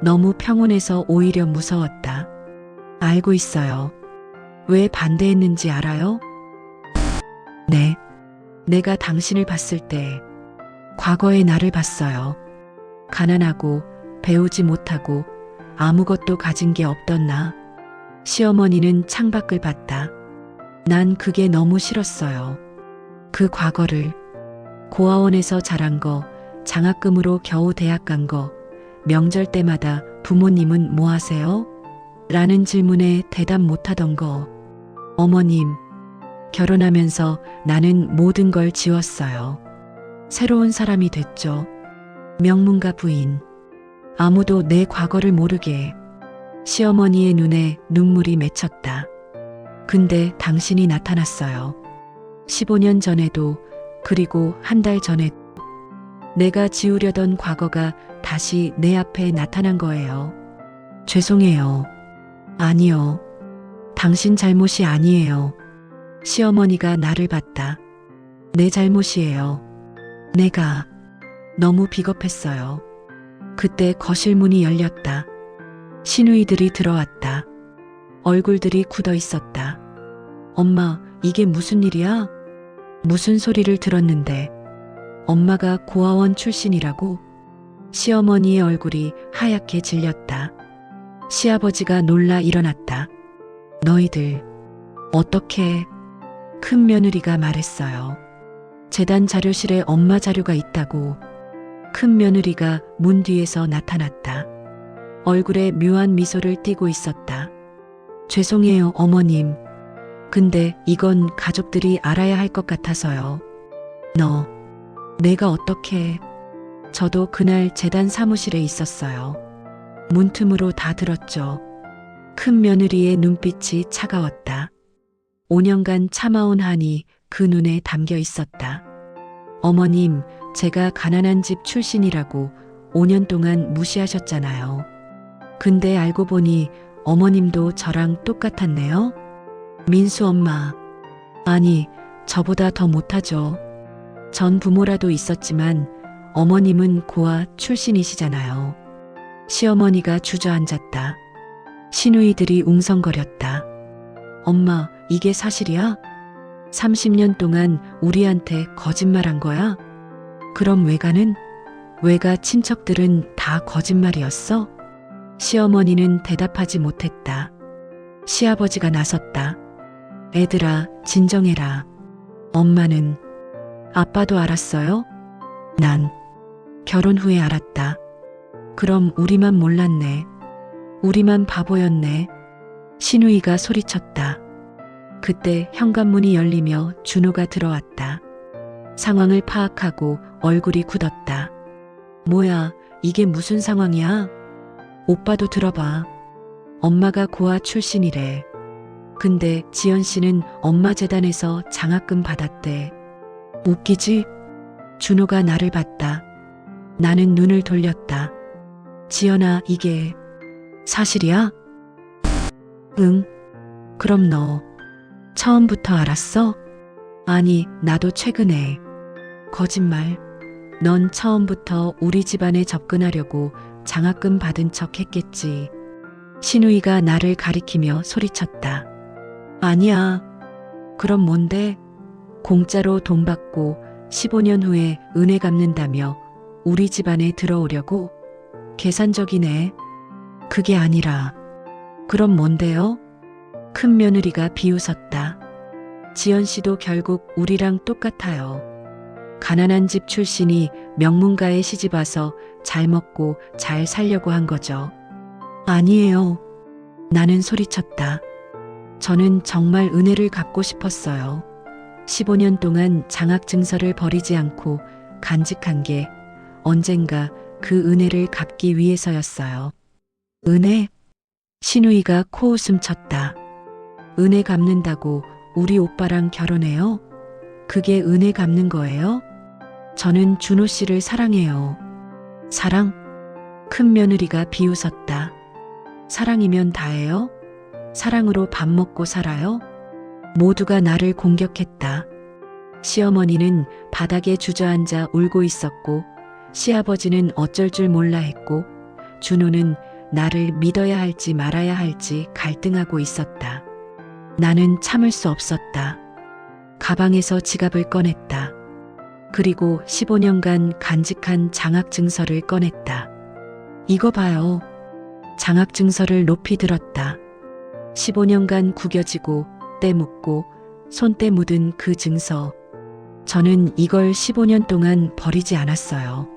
너무 평온해서 오히려 무서웠다. 알고 있어요. 왜 반대했는지 알아요? 네. 내가 당신을 봤을 때 과거의 나를 봤어요. 가난하고 배우지 못하고 아무것도 가진 게 없던 나. 시어머니는 창밖을 봤다. 난 그게 너무 싫었어요. 그 과거를, 고아원에서 자란 거, 장학금으로 겨우 대학 간 거, 명절 때마다 부모님은 뭐 하세요? 라는 질문에 대답 못하던 거. 어머님, 결혼하면서 나는 모든 걸 지웠어요. 새로운 사람이 됐죠. 명문가 부인. 아무도 내 과거를 모르게. 시어머니의 눈에 눈물이 맺혔다. 근데 당신이 나타났어요. 15년 전에도, 그리고 한 달 전에도. 내가 지우려던 과거가 다시 내 앞에 나타난 거예요. 죄송해요. 아니요. 당신 잘못이 아니에요. 시어머니가 나를 봤다. 내 잘못이에요. 내가 너무 비겁했어요. 그때 거실 문이 열렸다. 시누이들이 들어왔다. 얼굴들이 굳어 있었다. 엄마, 이게 무슨 일이야? 무슨 소리를 들었는데. 엄마가 고아원 출신이라고? 시어머니의 얼굴이 하얗게 질렸다. 시아버지가 놀라 일어났다. 너희들, 어떻게? 큰 며느리가 말했어요. 재단 자료실에 엄마 자료가 있다고. 큰 며느리가 문 뒤에서 나타났다. 얼굴에 묘한 미소를 띠고 있었다. 죄송해요, 어머님. 근데 이건 가족들이 알아야 할 것 같아서요. 내가 어떻게. 저도 그날 재단 사무실에 있었어요. 문틈으로 다 들었죠. 큰 며느리의 눈빛이 차가웠다. 5년간 참아온 한이 그 눈에 담겨 있었다. 어머님, 제가 가난한 집 출신이라고 5년 동안 무시하셨잖아요. 근데 알고 보니 어머님도 저랑 똑같았네요. 민수 엄마. 아니, 저보다 더 못하죠. 전 부모라도 있었지만 어머님은 고아 출신이시잖아요. 시어머니가 주저앉았다. 시누이들이 웅성거렸다. 엄마, 이게 사실이야? 30년 동안 우리한테 거짓말한 거야? 그럼 외가는? 외가 친척들은 다 거짓말이었어? 시어머니는 대답하지 못했다. 시아버지가 나섰다. 애들아, 진정해라. 엄마는. 아빠도 알았어요? 난 결혼 후에 알았다. 그럼 우리만 몰랐네. 우리만 바보였네. 시누이가 소리쳤다. 그때 현관문이 열리며 준호가 들어왔다. 상황을 파악하고 얼굴이 굳었다. 뭐야, 이게 무슨 상황이야? 오빠도 들어봐. 엄마가 고아 출신이래. 근데 지연 씨는 엄마 재단에서 장학금 받았대. 웃기지? 준호가 나를 봤다. 나는 눈을 돌렸다. 지연아, 이게 사실이야? 응. 그럼 너 처음부터 알았어? 아니, 나도 최근에. 거짓말. 넌 처음부터 우리 집안에 접근하려고 장학금 받은 척 했겠지. 시누이가 나를 가리키며 소리쳤다. 아니야. 그럼 뭔데? 공짜로 돈 받고 15년 후에 은혜 갚는다며 우리 집안에 들어오려고? 계산적이네. 그게 아니라. 그럼 뭔데요? 큰 며느리가 비웃었다. 지연 씨도 결국 우리랑 똑같아요. 가난한 집 출신이 명문가에 시집와서 잘 먹고 잘 살려고 한 거죠. 아니에요. 나는 소리쳤다. 저는 정말 은혜를 갚고 싶었어요. 15년 동안 장학증서를 버리지 않고 간직한 게 언젠가 그 은혜를 갚기 위해서였어요. 은혜? 신우이가 코웃음 쳤다. 은혜 갚는다고 우리 오빠랑 결혼해요? 그게 은혜 갚는 거예요? 저는 준호 씨를 사랑해요. 사랑? 큰 며느리가 비웃었다. 사랑이면 다예요? 사랑으로 밥 먹고 살아요? 모두가 나를 공격했다. 시어머니는 바닥에 주저앉아 울고 있었고, 시아버지는 어쩔 줄 몰라 했고, 준호는 나를 믿어야 할지 말아야 할지 갈등하고 있었다. 나는 참을 수 없었다. 가방에서 지갑을 꺼냈다. 그리고 15년간 간직한 장학증서를 꺼냈다. 이거 봐요. 장학증서를 높이 들었다. 15년간 구겨지고 때 묻고 손때 묻은 그 증서. 저는 이걸 15년 동안 버리지 않았어요.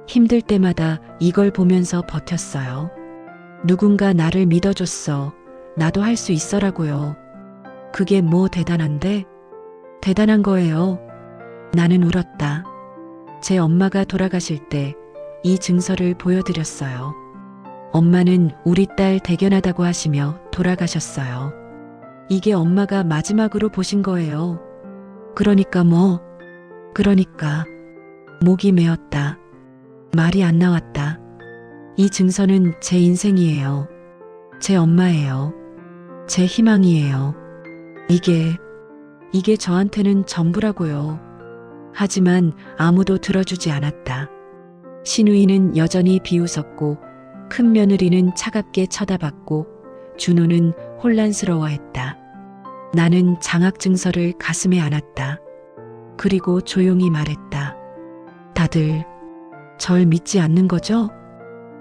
힘들 때마다 이걸 보면서 버텼어요. 누군가 나를 믿어줬어. 나도 할 수 있어라고요. 그게 뭐 대단한데? 대단한 거예요. 나는 울었다. 제 엄마가 돌아가실 때 이 증서를 보여드렸어요. 엄마는 우리 딸 대견하다고 하시며 돌아가셨어요. 이게 엄마가 마지막으로 보신 거예요. 그러니까 뭐? 그러니까 목이 메었다. 말이 안 나왔다. 이 증서는 제 인생이에요. 제 엄마예요. 제 희망이에요. 이게 저한테는 전부라고요. 하지만 아무도 들어주지 않았다. 신우이는 여전히 비웃었고, 큰 며느리는 차갑게 쳐다봤고, 준호는 혼란스러워했다. 나는 장학증서를 가슴에 안았다. 그리고 조용히 말했다. 다들 절 믿지 않는 거죠?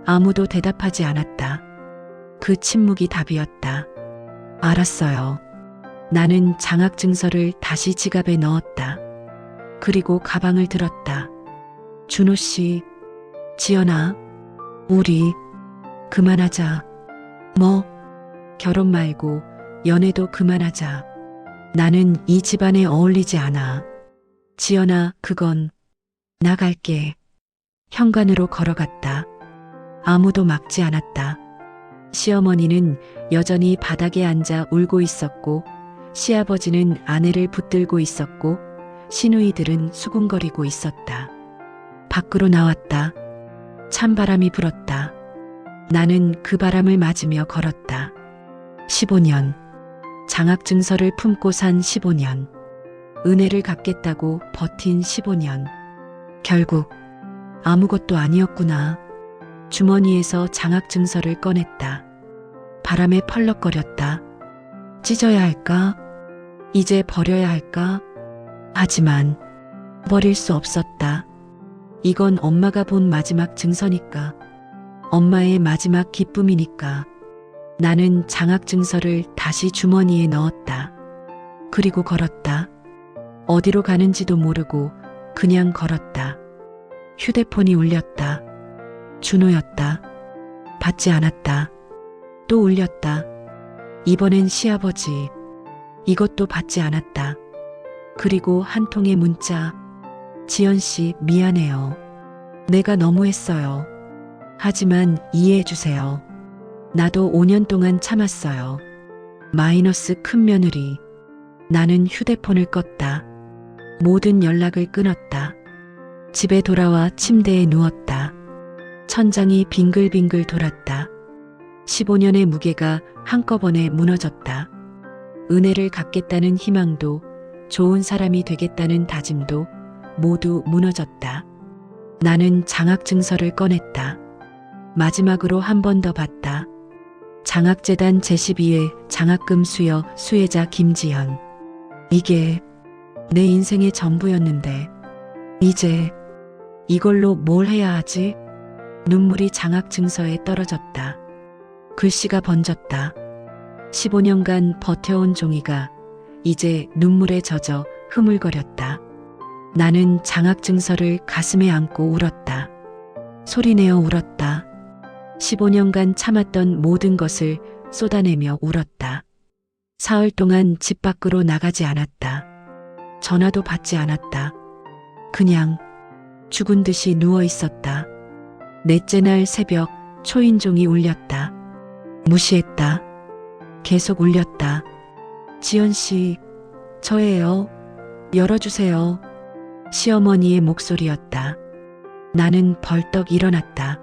아무도 대답하지 않았다. 그 침묵이 답이었다. 알았어요. 나는 장학증서를 다시 지갑에 넣었다. 그리고 가방을 들었다. 준호 씨, 지연아, 우리 그만하자. 뭐? 결혼 말고 연애도 그만하자. 나는 이 집안에 어울리지 않아. 지연아, 그건 나 갈게. 현관으로 걸어갔다. 아무도 막지 않았다. 시어머니는 여전히 바닥에 앉아 울고 있었고, 시아버지는 아내를 붙들고 있었고, 시누이들은 수군거리고 있었다. 밖으로 나왔다. 찬바람이 불었다. 나는 그 바람을 맞으며 걸었다. 15년. 장학증서를 품고 산 15년. 은혜를 갚겠다고 버틴 15년. 결국 아무것도 아니었구나. 주머니에서 장학증서를 꺼냈다. 바람에 펄럭거렸다. 찢어야 할까? 이제 버려야 할까? 하지만 버릴 수 없었다. 이건 엄마가 본 마지막 증서니까. 엄마의 마지막 기쁨이니까. 나는 장학증서를 다시 주머니에 넣었다. 그리고 걸었다. 어디로 가는지도 모르고 그냥 걸었다. 휴대폰이 울렸다. 준호였다. 받지 않았다. 또 울렸다. 이번엔 시아버지. 이것도 받지 않았다. 그리고 한 통의 문자. 지연 씨, 미안해요. 내가 너무했어요. 하지만 이해해 주세요. 나도 5년 동안 참았어요. 마이너스 큰 며느리. 나는 휴대폰을 껐다. 모든 연락을 끊었다. 집에 돌아와 침대에 누웠다. 천장이 빙글빙글 돌았다. 15년의 무게가 한꺼번에 무너졌다. 은혜를 갚겠다는 희망도, 좋은 사람이 되겠다는 다짐도 모두 무너졌다. 나는 장학증서를 꺼냈다. 마지막으로 한 번 더 봤다. 장학재단 제12회 장학금 수여 수혜자 김지연. 이게 내 인생의 전부였는데 이제 이걸로 뭘 해야 하지? 눈물이 장학증서에 떨어졌다. 글씨가 번졌다. 15년간 버텨온 종이가 이제 눈물에 젖어 흐물거렸다. 나는 장학증서를 가슴에 안고 울었다. 소리내어 울었다. 15년간 참았던 모든 것을 쏟아내며 울었다. 사흘 동안 집 밖으로 나가지 않았다. 전화도 받지 않았다. 그냥 죽은 듯이 누워 있었다. 넷째 날 새벽 초인종이 울렸다. 무시했다. 계속 울렸다. 지연 씨, 저예요. 열어주세요. 시어머니의 목소리였다. 나는 벌떡 일어났다.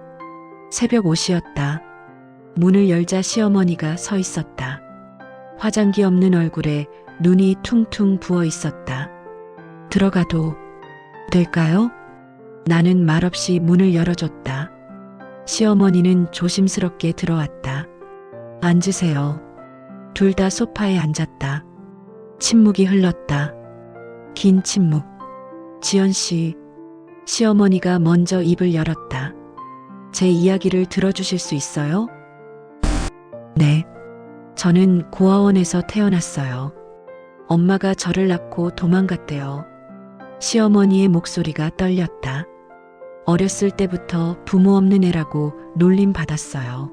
새벽 5시였다. 문을 열자 시어머니가 서 있었다. 화장기 없는 얼굴에 눈이 퉁퉁 부어 있었다. 들어가도 될까요? 나는 말없이 문을 열어줬다. 시어머니는 조심스럽게 들어왔다. 앉으세요. 둘 다 소파에 앉았다. 침묵이 흘렀다. 긴 침묵. 지연 씨, 시어머니가 먼저 입을 열었다. 제 이야기를 들어주실 수 있어요? 네. 저는 고아원에서 태어났어요. 엄마가 저를 낳고 도망갔대요. 시어머니의 목소리가 떨렸다. 어렸을 때부터 부모 없는 애라고 놀림 받았어요.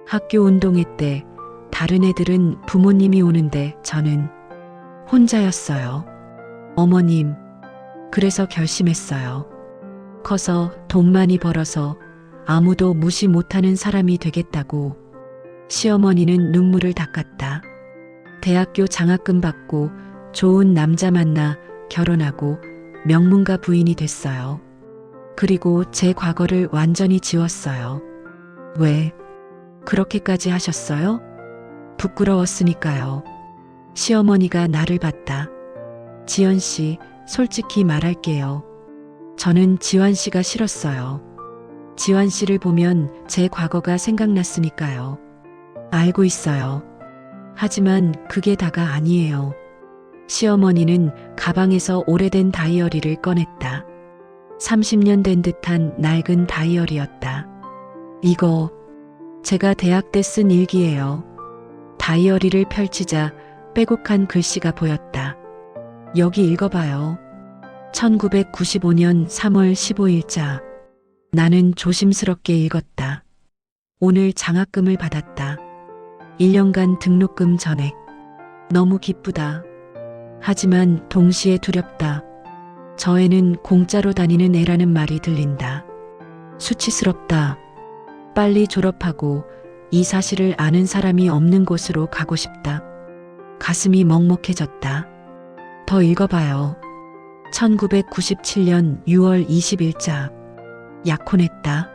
학교 운동회 때 다른 애들은 부모님이 오는데 저는 혼자였어요. 어머님, 그래서 결심했어요. 커서 돈 많이 벌어서 아무도 무시 못하는 사람이 되겠다고. 시어머니는 눈물을 닦았다. 대학교 장학금 받고 좋은 남자 만나 결혼하고 명문가 부인이 됐어요. 그리고 제 과거를 완전히 지웠어요. 왜 그렇게까지 하셨어요? 부끄러웠으니까요. 시어머니가 나를 봤다. 지연 씨, 솔직히 말할게요. 저는 지환 씨가 싫었어요. 지환 씨를 보면 제 과거가 생각났으니까요. 알고 있어요. 하지만 그게 다가 아니에요. 시어머니는 가방에서 오래된 다이어리를 꺼냈다. 30년 된 듯한 낡은 다이어리였다. 이거 제가 대학 때 쓴 일기예요. 다이어리를 펼치자 빼곡한 글씨가 보였다. 여기 읽어봐요. 1995년 3월 15일자. 나는 조심스럽게 읽었다. 오늘 장학금을 받았다. 1년간 등록금 전액. 너무 기쁘다. 하지만 동시에 두렵다. 저 애는 공짜로 다니는 애라는 말이 들린다. 수치스럽다. 빨리 졸업하고 이 사실을 아는 사람이 없는 곳으로 가고 싶다. 가슴이 먹먹해졌다. 더 읽어봐요. 1997년 6월 20일자. 약혼했다.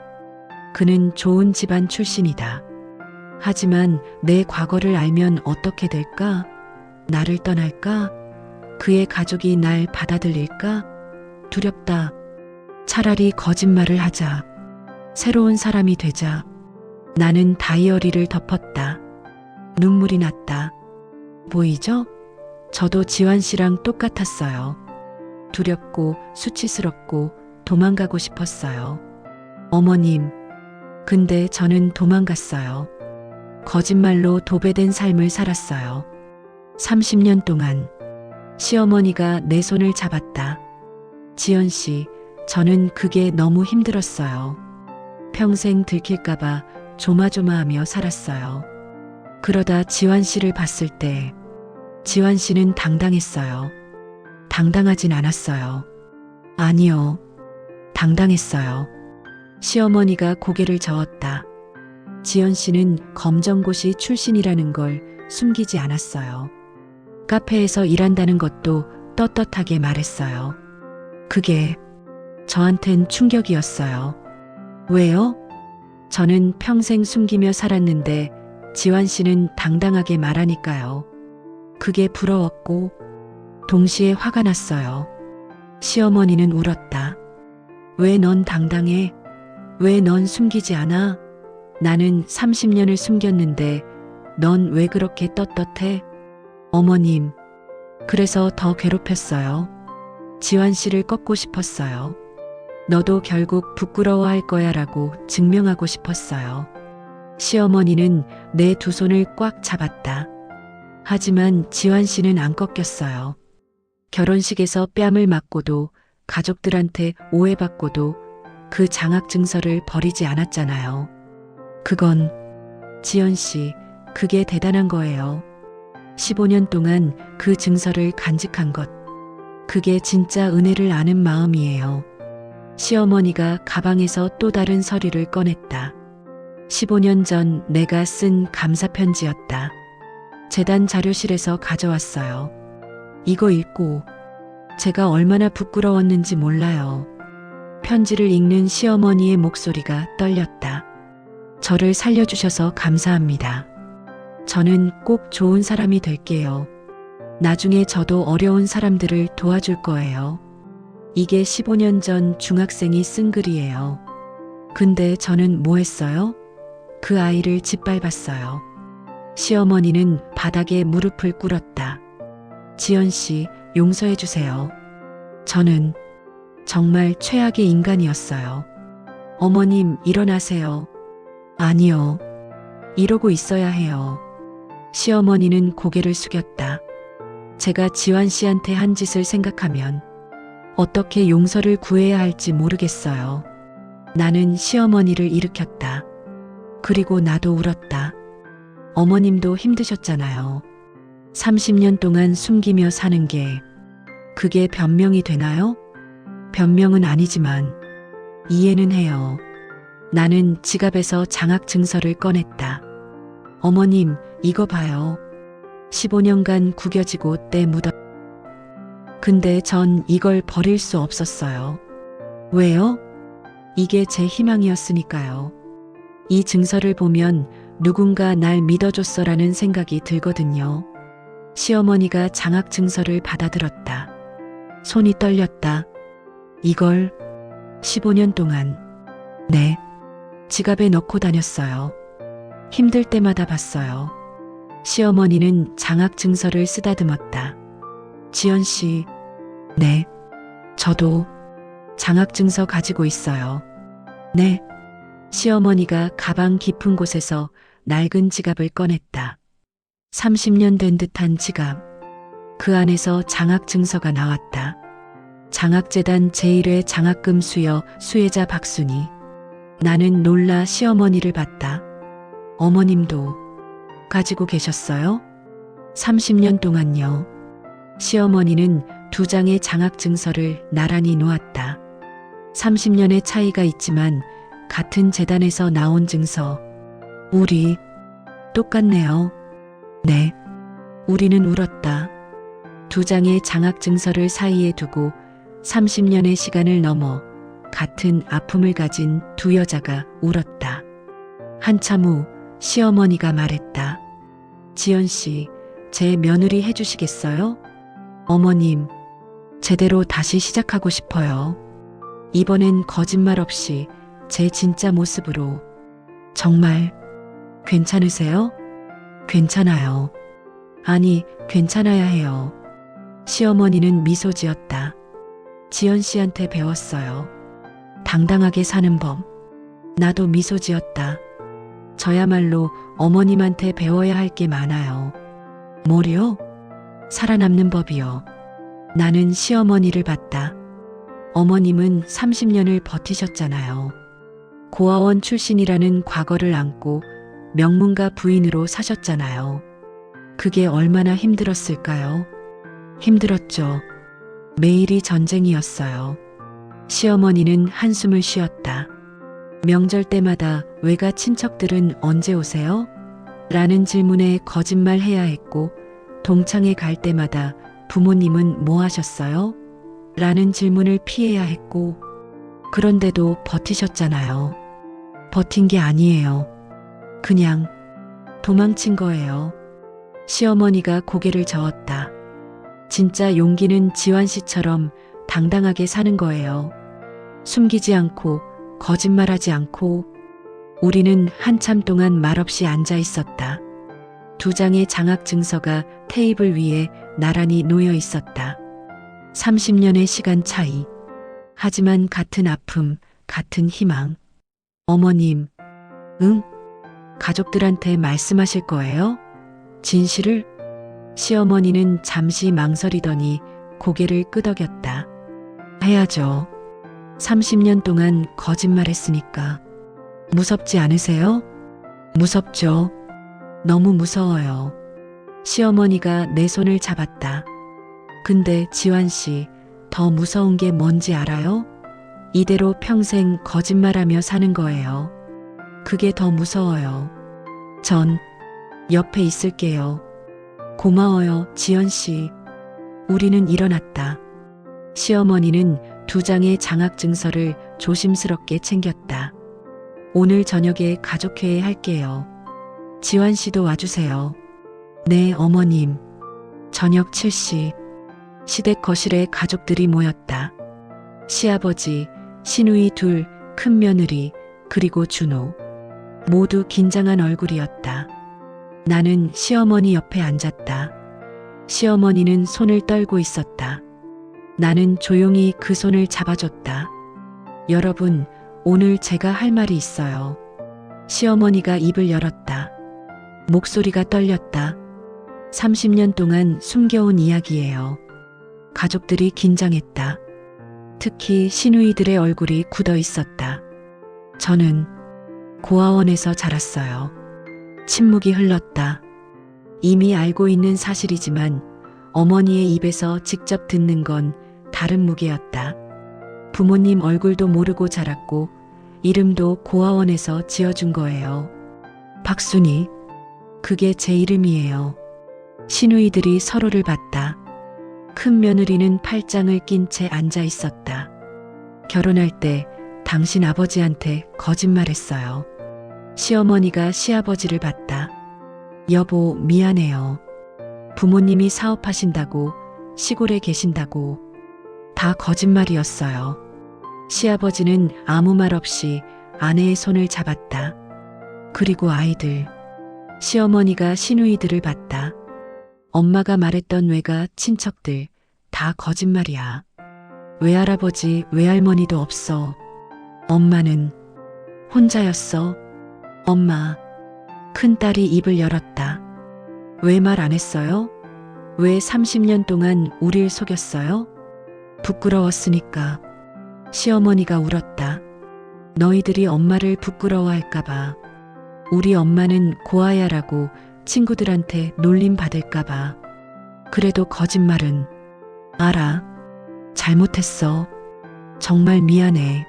그는 좋은 집안 출신이다. 하지만 내 과거를 알면 어떻게 될까? 나를 떠날까? 그의 가족이 날 받아들일까? 두렵다. 차라리 거짓말을 하자. 새로운 사람이 되자. 나는 다이어리를 덮었다. 눈물이 났다. 보이죠? 저도 지환 씨랑 똑같았어요. 두렵고 수치스럽고 도망가고 싶었어요. 어머님, 근데 저는 도망갔어요. 거짓말로 도배된 삶을 살았어요. 30년 동안. 시어머니가 내 손을 잡았다. 지연 씨, 저는 그게 너무 힘들었어요. 평생 들킬까봐 조마조마하며 살았어요. 그러다 지환 씨를 봤을 때 지환 씨는 당당했어요. 당당하진 않았어요. 아니요. 당당했어요. 시어머니가 고개를 저었다. 지연 씨는 검정고시 출신이라는 걸 숨기지 않았어요. 카페에서 일한다는 것도 떳떳하게 말했어요. 그게 저한텐 충격이었어요. 왜요? 저는 평생 숨기며 살았는데 지환 씨는 당당하게 말하니까요. 그게 부러웠고 동시에 화가 났어요. 시어머니는 울었다. 왜 넌 당당해? 왜 넌 숨기지 않아? 나는 30년을 숨겼는데 넌 왜 그렇게 떳떳해? 어머님, 그래서 더 괴롭혔어요. 지환 씨를 꺾고 싶었어요. 너도 결국 부끄러워할 거야 라고 증명하고 싶었어요. 시어머니는 내 두 손을 꽉 잡았다. 하지만 지환 씨는 안 꺾였어요. 결혼식에서 뺨을 맞고도 가족들한테 오해받고도 그 장학 증서를 버리지 않았잖아요. 그건 지연 씨, 그게 대단한 거예요. 15년 동안 그 증서를 간직한 것. 그게 진짜 은혜를 아는 마음이에요. 시어머니가 가방에서 또 다른 서류를 꺼냈다. 15년 전 내가 쓴 감사 편지였다. 재단 자료실에서 가져왔어요. 이거 읽고 제가 얼마나 부끄러웠는지 몰라요. 편지를 읽는 시어머니의 목소리가 떨렸다. 저를 살려주셔서 감사합니다. 저는 꼭 좋은 사람이 될게요. 나중에 저도 어려운 사람들을 도와줄 거예요. 이게 15년 전 중학생이 쓴 글이에요. 근데 저는 뭐 했어요? 그 아이를 짓밟았어요. 시어머니는 바닥에 무릎을 꿇었다. 지연 씨, 용서해 주세요. 저는 정말 최악의 인간이었어요. 어머님, 일어나세요. 아니요. 이러고 있어야 해요. 시어머니는 고개를 숙였다. 제가 지환 씨한테 한 짓을 생각하면 어떻게 용서를 구해야 할지 모르겠어요. 나는 시어머니를 일으켰다. 그리고 나도 울었다. 어머님도 힘드셨잖아요. 30년 동안 숨기며 사는 게 그게 변명이 되나요? 변명은 아니지만 이해는 해요. 나는 지갑에서 장학 증서를 꺼냈다. 어머님, 이거 봐요. 15년간 구겨지고 때 묻었. 근데 전 이걸 버릴 수 없었어요. 왜요? 이게 제 희망이었으니까요. 이 증서를 보면 누군가 날 믿어줬어라는 생각이 들거든요. 시어머니가 장학 증서를 받아들었다. 손이 떨렸다. 이걸 15년 동안 네, 지갑에 넣고 다녔어요. 힘들 때마다 봤어요. 시어머니는 장학 증서를 쓰다듬었다. 지연 씨, 네, 저도 장학 증서 가지고 있어요. 네. 시어머니가 가방 깊은 곳에서 낡은 지갑을 꺼냈다. 30년 된 듯한 지갑. 그 안에서 장학 증서가 나왔다. 장학재단 제1회 장학금 수여 수혜자 박순희. 나는 놀라 시어머니를 봤다. 어머님도 가지고 계셨어요? 30년 동안요. 시어머니는 두 장의 장학 증서를 나란히 놓았다. 30년의 차이가 있지만 같은 재단에서 나온 증서. 우리 똑같네요. 네. 우리는 울었다. 두 장의 장학 증서를 사이에 두고 30년의 시간을 넘어 같은 아픔을 가진 두 여자가 울었다. 한참 후 시어머니가 말했다. 지연 씨, 제 며느리 해주시겠어요? 어머님, 제대로 다시 시작하고 싶어요. 이번엔 거짓말 없이 제 진짜 모습으로. 정말 괜찮으세요? 괜찮아요. 아니, 괜찮아야 해요. 시어머니는 미소 지었다. 지연 씨한테 배웠어요. 당당하게 사는 법. 나도 미소 지었다. 저야말로 어머님한테 배워야 할 게 많아요. 뭐요? 살아남는 법이요. 나는 시어머니를 봤다. 어머님은 30년을 버티셨잖아요. 고아원 출신이라는 과거를 안고 명문가 부인으로 사셨잖아요. 그게 얼마나 힘들었을까요? 힘들었죠. 매일이 전쟁이었어요. 시어머니는 한숨을 쉬었다. 명절 때마다 외가 친척들은 언제 오세요? 라는 질문에 거짓말해야 했고, 동창회 갈 때마다 부모님은 뭐 하셨어요? 라는 질문을 피해야 했고, 그런데도 버티셨잖아요. 버틴 게 아니에요. 그냥 도망친 거예요. 시어머니가 고개를 저었다. 진짜 용기는 지환 씨처럼 당당하게 사는 거예요. 숨기지 않고, 거짓말하지 않고. 우리는 한참 동안 말없이 앉아 있었다. 두 장의 장학 증서가 테이블 위에 나란히 놓여 있었다. 30년의 시간 차이. 하지만 같은 아픔, 같은 희망. 어머님, 응? 가족들한테 말씀하실 거예요? 진실을? 시어머니는 잠시 망설이더니 고개를 끄덕였다. 해야죠. 30년 동안 거짓말했으니까. 무섭지 않으세요? 무섭죠. 너무 무서워요. 시어머니가 내 손을 잡았다. 근데 지환 씨, 더 무서운 게 뭔지 알아요? 이대로 평생 거짓말하며 사는 거예요. 그게 더 무서워요. 전 옆에 있을게요. 고마워요, 지연 씨. 우리는 일어났다. 시어머니는 두 장의 장학 증서를 조심스럽게 챙겼다. 오늘 저녁에 가족회의 할게요. 지환 씨도 와주세요. 네, 어머님. 저녁 7시. 시댁 거실에 가족들이 모였다. 시아버지, 시누이 둘, 큰며느리, 그리고 준호. 모두 긴장한 얼굴이었다. 나는 시어머니 옆에 앉았다. 시어머니는 손을 떨고 있었다. 나는 조용히 그 손을 잡아줬다. 여러분, 오늘 제가 할 말이 있어요. 시어머니가 입을 열었다. 목소리가 떨렸다. 30년 동안 숨겨온 이야기예요. 가족들이 긴장했다. 특히 시누이들의 얼굴이 굳어 있었다. 저는 고아원에서 자랐어요. 침묵이 흘렀다. 이미 알고 있는 사실이지만 어머니의 입에서 직접 듣는 건 다른 무게였다. 부모님 얼굴도 모르고 자랐고 이름도 고아원에서 지어준 거예요. 박순희, 그게 제 이름이에요. 시누이들이 서로를 봤다. 큰 며느리는 팔짱을 낀 채 앉아 있었다. 결혼할 때 당신 아버지한테 거짓말했어요. 시어머니가 시아버지를 봤다. 여보, 미안해요. 부모님이 사업하신다고, 시골에 계신다고. 다 거짓말이었어요. 시아버지는 아무 말 없이 아내의 손을 잡았다. 그리고 아이들. 시어머니가 시누이들을 봤다. 엄마가 말했던 외가, 친척들, 다 거짓말이야. 외할아버지, 외할머니도 없어. 엄마는 혼자였어. 엄마. 큰딸이 입을 열었다. 왜 말 안 했어요? 왜 30년 동안 우릴 속였어요? 부끄러웠으니까. 시어머니가 울었다. 너희들이 엄마를 부끄러워할까봐. 우리 엄마는 고아야라고 친구들한테 놀림 받을까봐. 그래도 거짓말은. 알아. 잘못했어. 정말 미안해.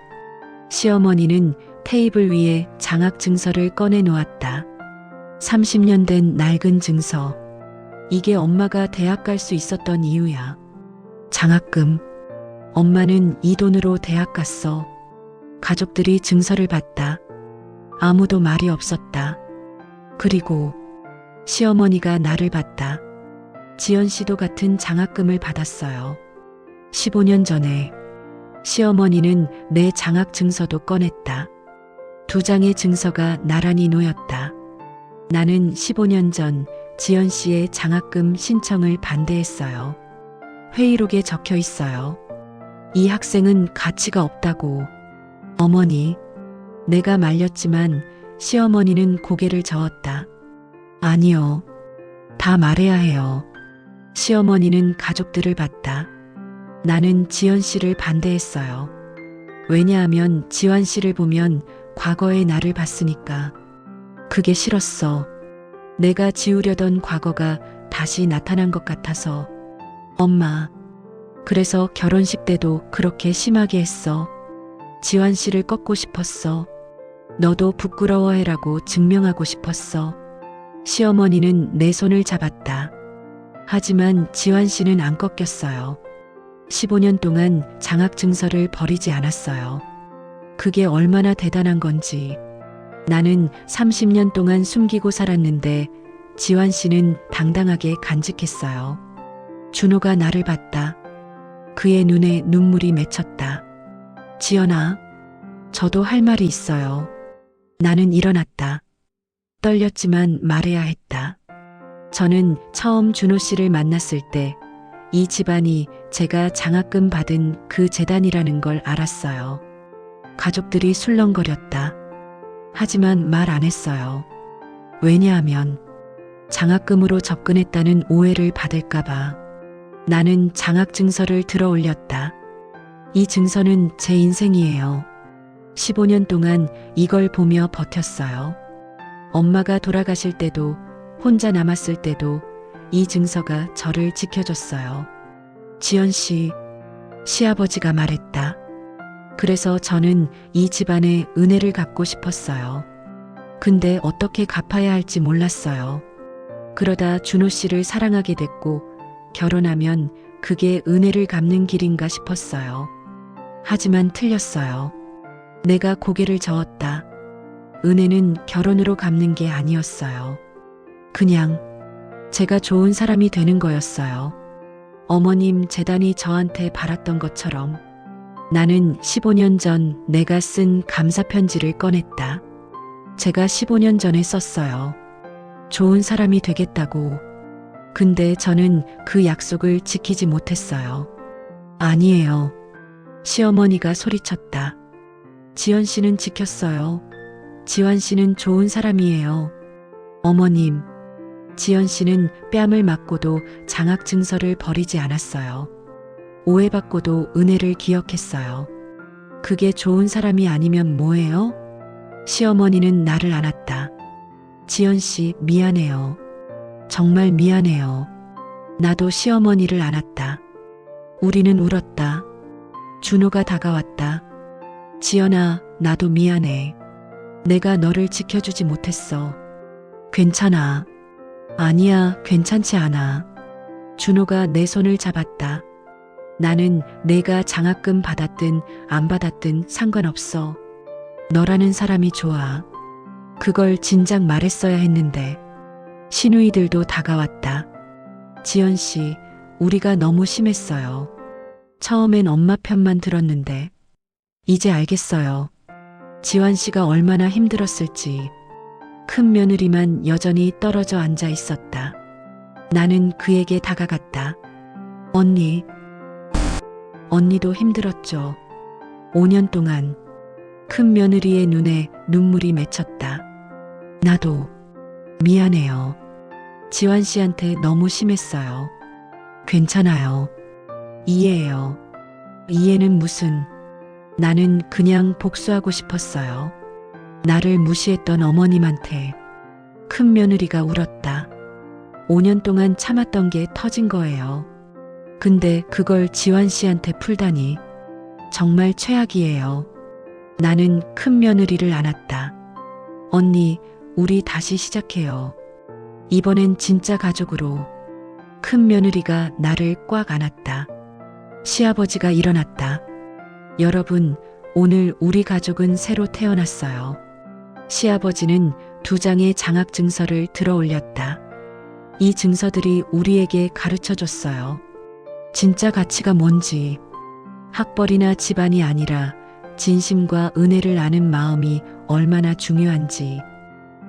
시어머니는 테이블 위에 장학 증서를 꺼내 놓았다. 30년 된 낡은 증서. 이게 엄마가 대학 갈 수 있었던 이유야. 장학금. 엄마는 이 돈으로 대학 갔어. 가족들이 증서를 봤다. 아무도 말이 없었다. 그리고 시어머니가 나를 봤다. 지연 씨도 같은 장학금을 받았어요. 15년 전에. 시어머니는 내 장학 증서도 꺼냈다. 두 장의 증서가 나란히 놓였다. 나는 15년 전 지연 씨의 장학금 신청을 반대했어요. 회의록에 적혀 있어요. 이 학생은 가치가 없다고. 어머니, 내가 말렸지만 시어머니는 고개를 저었다. 아니요. 다 말해야 해요. 시어머니는 가족들을 봤다. 나는 지연 씨를 반대했어요. 왜냐하면 지환 씨를 보면 과거의 나를 봤으니까. 그게 싫었어. 내가 지우려던 과거가 다시 나타난 것 같아서. 엄마. 그래서 결혼식 때도 그렇게 심하게 했어. 지환 씨를 꺾고 싶었어. 너도 부끄러워해라고 증명하고 싶었어. 시어머니는 내 손을 잡았다. 하지만 지환 씨는 안 꺾였어요. 15년 동안 장학 증서를 버리지 않았어요. 그게 얼마나 대단한 건지. 나는 30년 동안 숨기고 살았는데 지환 씨는 당당하게 간직했어요. 준호가 나를 봤다. 그의 눈에 눈물이 맺혔다. 지연아, 저도 할 말이 있어요. 나는 일어났다. 떨렸지만 말해야 했다. 저는 처음 준호 씨를 만났을 때 이 집안이 제가 장학금 받은 그 재단이라는 걸 알았어요. 가족들이 술렁거렸다. 하지만 말 안 했어요. 왜냐하면 장학금으로 접근했다는 오해를 받을까봐. 나는 장학 증서를 들어 올렸다. 이 증서는 제 인생이에요. 15년 동안 이걸 보며 버텼어요. 엄마가 돌아가실 때도, 혼자 남았을 때도 이 증서가 저를 지켜줬어요. 지연 씨, 시아버지가 말했다. 그래서 저는 이 집안의 은혜를 갚고 싶었어요. 근데 어떻게 갚아야 할지 몰랐어요. 그러다 준호 씨를 사랑하게 됐고 결혼하면 그게 은혜를 갚는 길인가 싶었어요. 하지만 틀렸어요. 내가 고개를 저었다. 은혜는 결혼으로 갚는 게 아니었어요. 그냥 제가 좋은 사람이 되는 거였어요. 어머님 재단이 저한테 바랐던 것처럼. 나는 15년 전 내가 쓴 감사 편지를 꺼냈다. 제가 15년 전에 썼어요. 좋은 사람이 되겠다고. 근데 저는 그 약속을 지키지 못했어요. 아니에요. 시어머니가 소리쳤다. 지연 씨는 지켰어요. 지환 씨는 좋은 사람이에요. 어머님, 지연 씨는 뺨을 맞고도 장학 증서를 버리지 않았어요. 오해받고도 은혜를 기억했어요. 그게 좋은 사람이 아니면 뭐예요? 시어머니는 나를 안았다. 지연 씨, 미안해요. 정말 미안해요. 나도 시어머니를 안았다. 우리는 울었다. 준호가 다가왔다. 지연아, 나도 미안해. 내가 너를 지켜주지 못했어. 괜찮아. 아니야, 괜찮지 않아. 준호가 내 손을 잡았다. 나는 내가 장학금 받았든 안 받았든 상관없어. 너라는 사람이 좋아. 그걸 진작 말했어야 했는데. 시누이들도 다가왔다. 지연 씨, 우리가 너무 심했어요. 처음엔 엄마 편만 들었는데. 이제 알겠어요. 지환 씨가 얼마나 힘들었을지. 큰 며느리만 여전히 떨어져 앉아 있었다. 나는 그에게 다가갔다. 언니. 언니도 힘들었죠. 5년 동안. 큰 며느리의 눈에 눈물이 맺혔다. 나도 미안해요. 지환 씨한테 너무 심했어요. 괜찮아요. 이해해요. 이해는 무슨. 나는 그냥 복수하고 싶었어요. 나를 무시했던 어머님한테. 큰 며느리가 울었다. 5년 동안 참았던 게 터진 거예요. 근데 그걸 지환 씨한테 풀다니. 정말 최악이에요. 나는 큰 며느리를 안았다. 언니, 우리 다시 시작해요. 이번엔 진짜 가족으로. 큰 며느리가 나를 꽉 안았다. 시아버지가 일어났다. 여러분, 오늘 우리 가족은 새로 태어났어요. 시아버지는 2장의 장학 증서를 들어 올렸다. 이 증서들이 우리에게 가르쳐 줬어요. 진짜 가치가 뭔지. 학벌이나 집안이 아니라 진심과 은혜를 아는 마음이 얼마나 중요한지.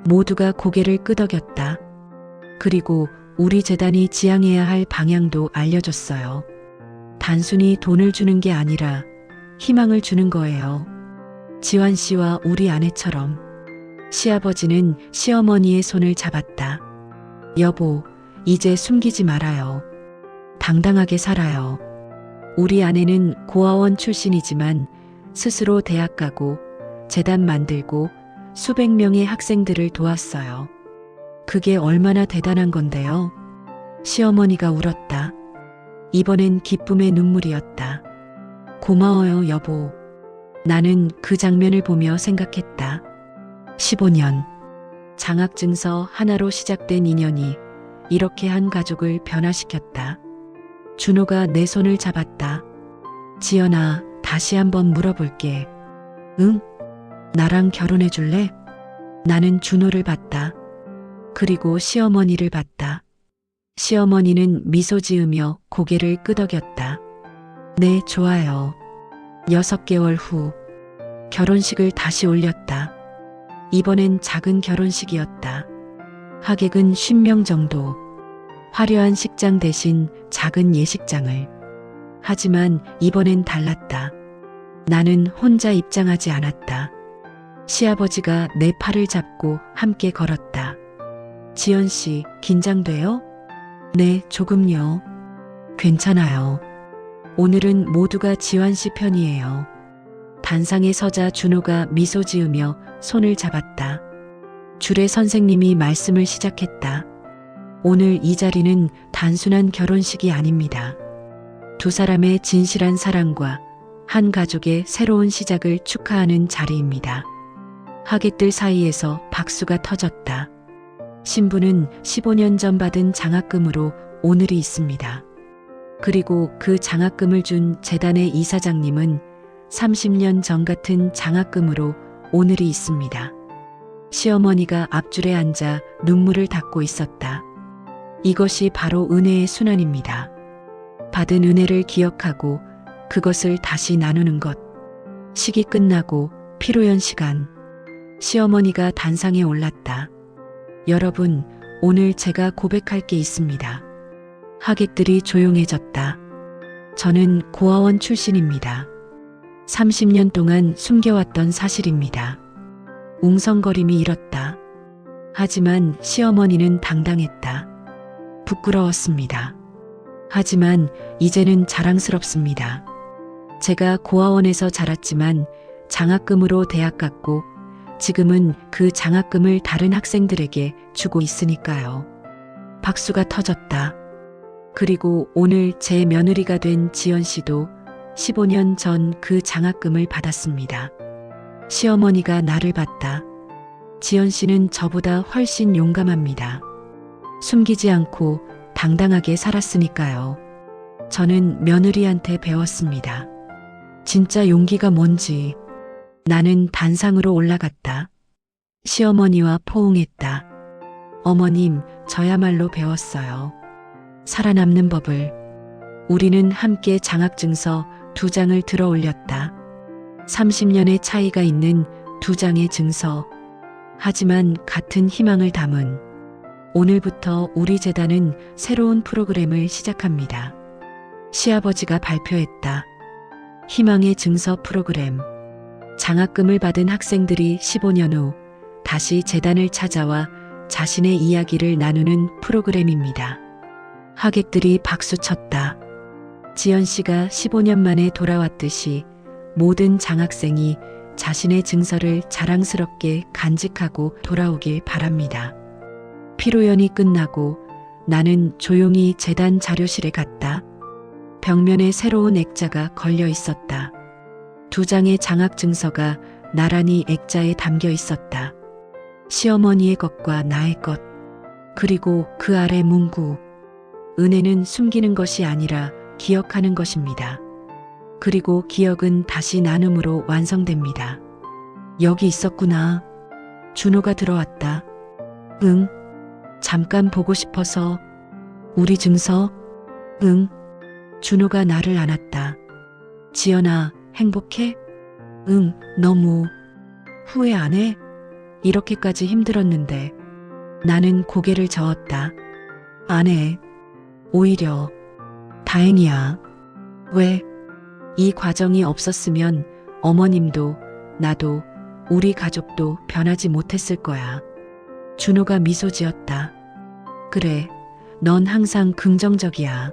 모두가 고개를 끄덕였다. 그리고 우리 재단이 지향해야 할 방향도 알려줬어요. 단순히 돈을 주는 게 아니라 희망을 주는 거예요. 지환 씨와 우리 아내처럼. 시아버지는 시어머니의 손을 잡았다. 여보, 이제 숨기지 말아요. 당당하게 살아요. 우리 아내는 고아원 출신이지만 스스로 대학 가고 재단 만들고 수백 명의 학생들을 도왔어요. 그게 얼마나 대단한 건데요. 시어머니가 울었다. 이번엔 기쁨의 눈물이었다. 고마워요, 여보. 나는 그 장면을 보며 생각했다. 15년. 장학증서 하나로 시작된 인연이 이렇게 한 가족을 변화시켰다. 준호가 내 손을 잡았다. 지연아, 다시 한번 물어볼게. 응? 나랑 결혼해 줄래? 나는 준호를 봤다. 그리고 시어머니를 봤다. 시어머니는 미소 지으며 고개를 끄덕였다. 네, 좋아요. 6개월 후 결혼식을 다시 올렸다. 이번엔 작은 결혼식이었다. 하객은 50명 정도. 화려한 식장 대신 작은 예식장을. 하지만 이번엔 달랐다. 나는 혼자 입장하지 않았다. 시아버지가 내 팔을 잡고 함께 걸었다. 지연 씨, 긴장돼요? 네, 조금요. 괜찮아요. 오늘은 모두가 지환 씨 편이에요. 단상에 서자 준호가 미소 지으며 손을 잡았다. 주례 선생님이 말씀을 시작했다. 오늘 이 자리는 단순한 결혼식이 아닙니다. 두 사람의 진실한 사랑과 한 가족의 새로운 시작을 축하하는 자리입니다. 하객들 사이에서 박수가 터졌다. 신부는 15년 전 받은 장학금으로 오늘이 있습니다. 그리고 그 장학금을 준 재단의 이사장님은 30년 전 같은 장학금으로 오늘이 있습니다. 시어머니가 앞줄에 앉아 눈물을 닦고 있었다. 이것이 바로 은혜의 순환입니다. 받은 은혜를 기억하고 그것을 다시 나누는 것. 식이 끝나고 피로연 시간. 시어머니가 단상에 올랐다. 여러분, 오늘 제가 고백할 게 있습니다. 하객들이 조용해졌다. 저는 고아원 출신입니다. 30년 동안 숨겨왔던 사실입니다. 웅성거림이 일었다. 하지만 시어머니는 당당했다. 부끄러웠습니다. 하지만 이제는 자랑스럽습니다. 제가 고아원에서 자랐지만 장학금으로 대학 갔고 지금은 그 장학금을 다른 학생들에게 주고 있으니까요. 박수가 터졌다. 그리고 오늘 제 며느리가 된 지연 씨도 15년 전 그 장학금을 받았습니다. 시어머니가 나를 봤다. 지연 씨는 저보다 훨씬 용감합니다. 숨기지 않고 당당하게 살았으니까요. 저는 며느리한테 배웠습니다. 진짜 용기가 뭔지. 나는 단상으로 올라갔다. 시어머니와 포옹했다. 어머님, 저야말로 배웠어요. 살아남는 법을. 우리는 함께 장학증서 2장을 들어 올렸다. 30년의 차이가 있는 2장의 증서. 하지만 같은 희망을 담은. 오늘부터 우리 재단은 새로운 프로그램을 시작합니다. 시아버지가 발표했다. 희망의 증서 프로그램. 장학금을 받은 학생들이 15년 후 다시 재단을 찾아와 자신의 이야기를 나누는 프로그램입니다. 하객들이 박수쳤다. 지연 씨가 15년 만에 돌아왔듯이 모든 장학생이 자신의 증서를 자랑스럽게 간직하고 돌아오길 바랍니다. 피로연이 끝나고 나는 조용히 재단 자료실에 갔다. 벽면에 새로운 액자가 걸려 있었다. 2장의 장학증서가 나란히 액자에 담겨 있었다. 시어머니의 것과 나의 것. 그리고 그 아래 문구. 은혜는 숨기는 것이 아니라 기억하는 것입니다. 그리고 기억은 다시 나눔으로 완성됩니다. 여기 있었구나. 준호가 들어왔다. 응. 잠깐 보고 싶어서. 우리 증서? 응. 준호가 나를 안았다. 지연아, 행복해? 응, 너무. 후회 안 해? 이렇게까지 힘들었는데. 나는 고개를 저었다. 안 해. 오히려. 다행이야. 왜? 이 과정이 없었으면 어머님도 나도 우리 가족도 변하지 못했을 거야. 준호가 미소 지었다. 그래, 넌 항상 긍정적이야.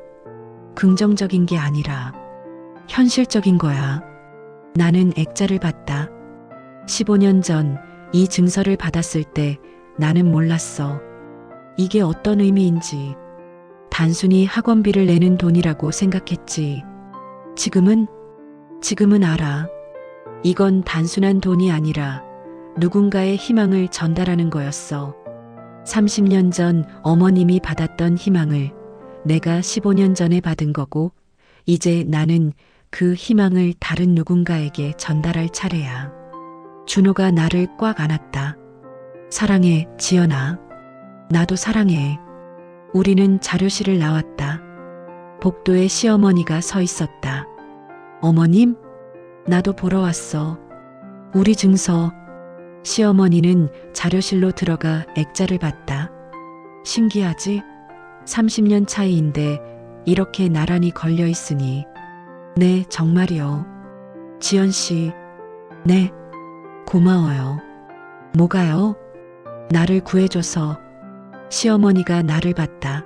긍정적인 게 아니라 현실적인 거야. 나는 액자를 봤다. 15년 전 이 증서를 받았을 때 나는 몰랐어. 이게 어떤 의미인지. 단순히 학원비를 내는 돈이라고 생각했지. 지금은 알아. 이건 단순한 돈이 아니라 누군가의 희망을 전달하는 거였어. 30년 전 어머님이 받았던 희망을 내가 15년 전에 받은 거고, 이제 나는 그 희망을 다른 누군가에게 전달할 차례야. 준호가 나를 꽉 안았다. 사랑해, 지연아. 나도 사랑해. 우리는 자료실을 나왔다. 복도에 시어머니가 서 있었다. 어머님? 나도 보러 왔어. 우리 증서. 시어머니는 자료실로 들어가 액자를 봤다. 신기하지? 30년 차이인데 이렇게 나란히 걸려 있으니. 네, 정말이요. 지연 씨. 네. 고마워요. 뭐가요? 나를 구해줘서. 시어머니가 나를 봤다.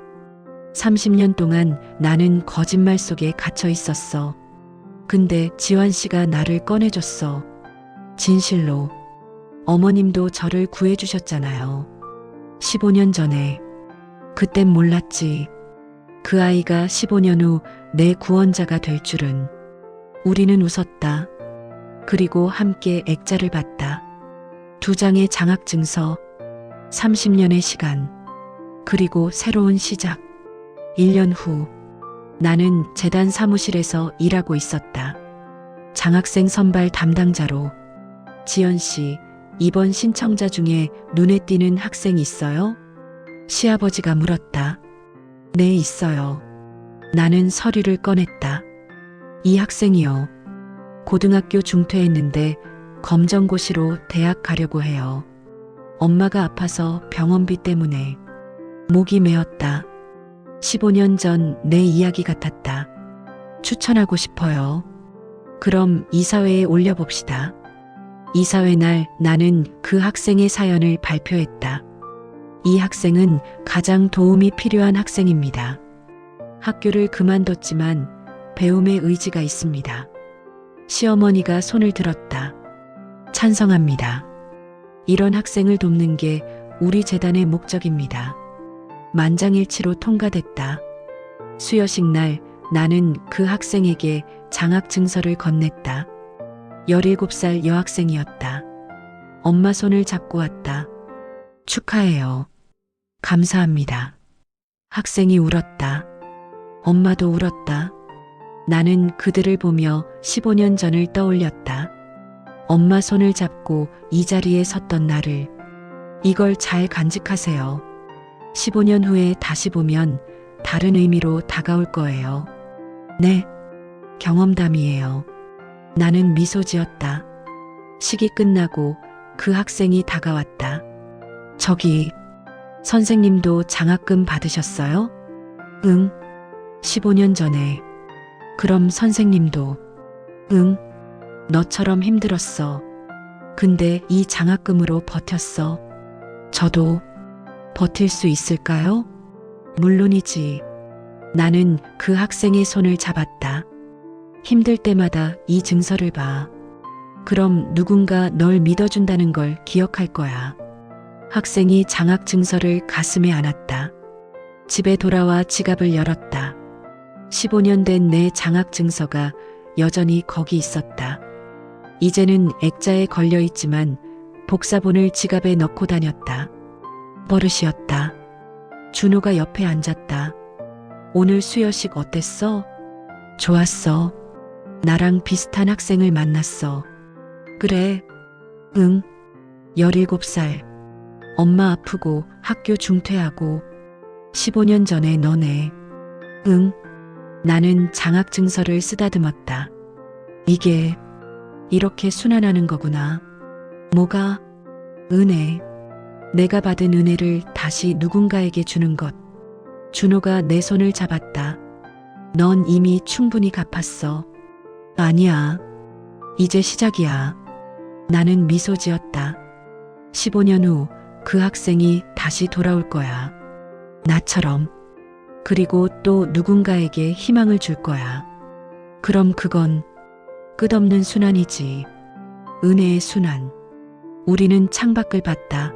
30년 동안 나는 거짓말 속에 갇혀 있었어. 근데 지환 씨가 나를 꺼내줬어. 진실로. 어머님도 저를 구해주셨잖아요. 15년 전에. 그땐 몰랐지. 그 아이가 15년 후 내 구원자가 될 줄은. 우리는 웃었다. 그리고 함께 액자를 봤다. 2장의 장학증서. 30년의 시간. 그리고 새로운 시작. 1년 후. 나는 재단 사무실에서 일하고 있었다. 장학생 선발 담당자로. 지연 씨, 이번 신청자 중에 눈에 띄는 학생 있어요? 시아버지가 물었다. 네, 있어요. 나는 서류를 꺼냈다. 이 학생이요. 고등학교 중퇴했는데 검정고시로 대학 가려고 해요. 엄마가 아파서 병원비 때문에. 목이 메었다. 15년 전 내 이야기 같았다. 추천하고 싶어요. 그럼 이사회에 올려봅시다. 이사회 날 나는 그 학생의 사연을 발표했다. 이 학생은 가장 도움이 필요한 학생입니다. 학교를 그만뒀지만 배움의 의지가 있습니다. 시어머니가 손을 들었다. 찬성합니다. 이런 학생을 돕는 게 우리 재단의 목적입니다. 만장일치로 통과됐다. 수여식 날 나는 그 학생에게 장학증서를 건넸다. 17살 여학생이었다. 엄마 손을 잡고 왔다. 축하해요. 감사합니다. 학생이 울었다. 엄마도 울었다. 나는 그들을 보며 15년 전을 떠올렸다. 엄마 손을 잡고 이 자리에 섰던 나를. 이걸 잘 간직하세요. 15년 후에 다시 보면 다른 의미로 다가올 거예요. 네, 경험담이에요. 나는 미소 지었다. 식이 끝나고 그 학생이 다가왔다. 저기, 선생님도 장학금 받으셨어요? 응, 15년 전에. 그럼 선생님도? 응, 너처럼 힘들었어. 근데 이 장학금으로 버텼어. 저도 버틸 수 있을까요? 물론이지. 나는 그 학생의 손을 잡았다. 힘들 때마다 이 증서를 봐. 그럼 누군가 널 믿어준다는 걸 기억할 거야. 학생이 장학증서를 가슴에 안았다. 집에 돌아와 지갑을 열었다. 15년 된 내 장학증서가 여전히 거기 있었다. 이제는 액자에 걸려있지만 복사본을 지갑에 넣고 다녔다. 버릇이었다. 준호가 옆에 앉았다. 오늘 수여식 어땠어? 좋았어. 나랑 비슷한 학생을 만났어. 그래. 응. 17살. 엄마 아프고 학교 중퇴하고 15년 전에 너네. 응. 나는 장학증서를 쓰다듬었다. 이게 이렇게 순환하는 거구나. 뭐가? 은혜. 내가 받은 은혜를 다시 누군가에게 주는 것. 준호가 내 손을 잡았다. 넌 이미 충분히 갚았어. 아니야. 이제 시작이야. 나는 미소 지었다. 15년 후 그 학생이 다시 돌아올 거야. 나처럼. 그리고 또 누군가에게 희망을 줄 거야. 그럼 그건 끝없는 순환이지. 은혜의 순환. 우리는 창밖을 봤다.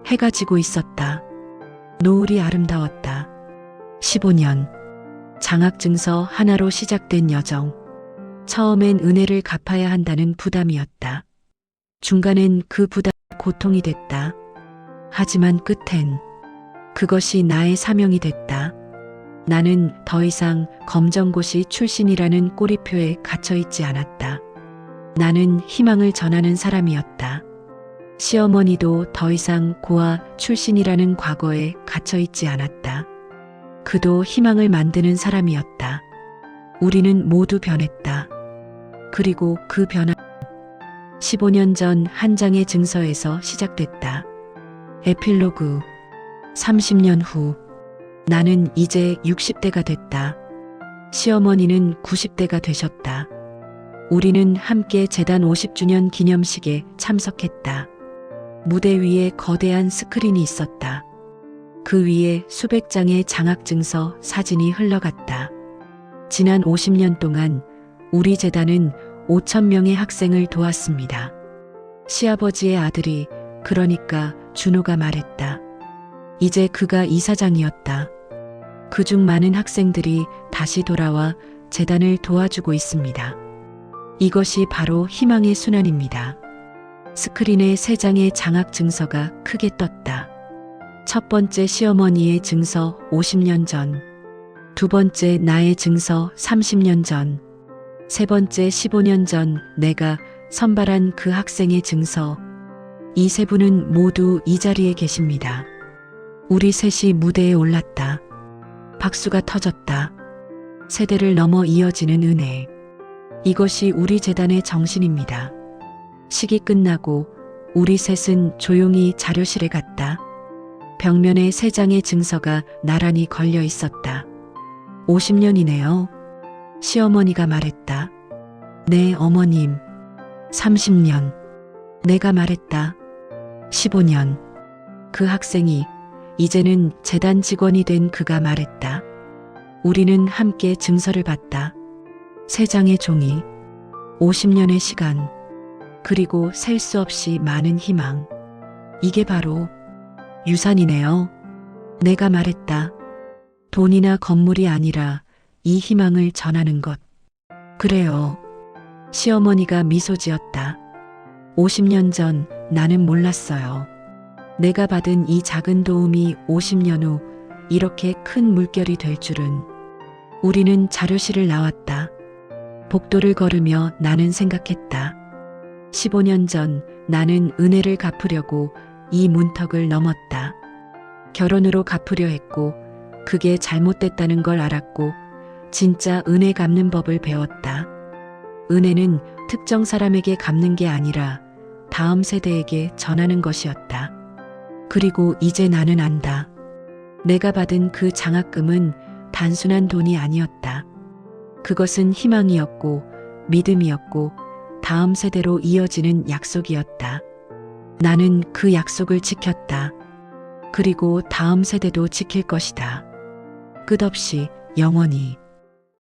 해가 지고 있었다. 노을이 아름다웠다. 15년. 장학증서 하나로 시작된 여정. 처음엔 은혜를 갚아야 한다는 부담이었다. 중간엔 그 부담이 고통이 됐다. 하지만 끝엔 그것이 나의 사명이 됐다. 나는 더 이상 검정고시 출신이라는 꼬리표에 갇혀있지 않았다. 나는 희망을 전하는 사람이었다. 시어머니도 더 이상 고아 출신이라는 과거에 갇혀있지 않았다. 그도 희망을 만드는 사람이었다. 우리는 모두 변했다. 그리고 그 변화는 15년 전 한 장의 증서에서 시작됐다. 에필로그. 30년 후. 나는 이제 60대가 됐다. 시어머니는 90대가 되셨다. 우리는 함께 재단 50주년 기념식에 참석했다. 무대 위에 거대한 스크린이 있었다. 그 위에 수백 장의 장학증서 사진이 흘러갔다. 지난 50년 동안 우리 재단은 5,000명의 학생을 도왔습니다. 시아버지의 아들이, 그러니까 준호가 말했다. 이제 그가 이사장이었다. 그중 많은 학생들이 다시 돌아와 재단을 도와주고 있습니다. 이것이 바로 희망의 순환입니다. 스크린에 3장의 장학 증서가 크게 떴다. 첫 번째 시어머니의 증서 50년 전, 두 번째 나의 증서 30년 전, 세 번째 15년 전 내가 선발한 그 학생의 증서. 이 세 분은 모두 이 자리에 계십니다. 우리 셋이 무대에 올랐다. 박수가 터졌다. 세대를 넘어 이어지는 은혜. 이것이 우리 재단의 정신입니다. 식이 끝나고 우리 셋은 조용히 자료실에 갔다. 벽면에 3장의 증서가 나란히 걸려 있었다. 50년이네요. 시어머니가 말했다. 네, 어머님. 30년. 내가 말했다. 15년. 그 학생이, 이제는 재단 직원이 된 그가 말했다. 우리는 함께 증서를 봤다. 3장의 종이, 50년의 시간, 그리고 셀 수 없이 많은 희망. 이게 바로 유산이네요. 내가 말했다. 돈이나 건물이 아니라 이 희망을 전하는 것. 그래요. 시어머니가 미소 지었다. 50년 전 나는 몰랐어요. 내가 받은 이 작은 도움이 50년 후 이렇게 큰 물결이 될 줄은. 우리는 자료실을 나왔다. 복도를 걸으며 나는 생각했다. 15년 전 나는 은혜를 갚으려고 이 문턱을 넘었다. 결혼으로 갚으려 했고 그게 잘못됐다는 걸 알았고 진짜 은혜 갚는 법을 배웠다. 은혜는 특정 사람에게 갚는 게 아니라 다음 세대에게 전하는 것이었다. 그리고 이제 나는 안다. 내가 받은 그 장학금은 단순한 돈이 아니었다. 그것은 희망이었고 믿음이었고 다음 세대로 이어지는 약속이었다. 나는 그 약속을 지켰다. 그리고 다음 세대도 지킬 것이다. 끝없이 영원히.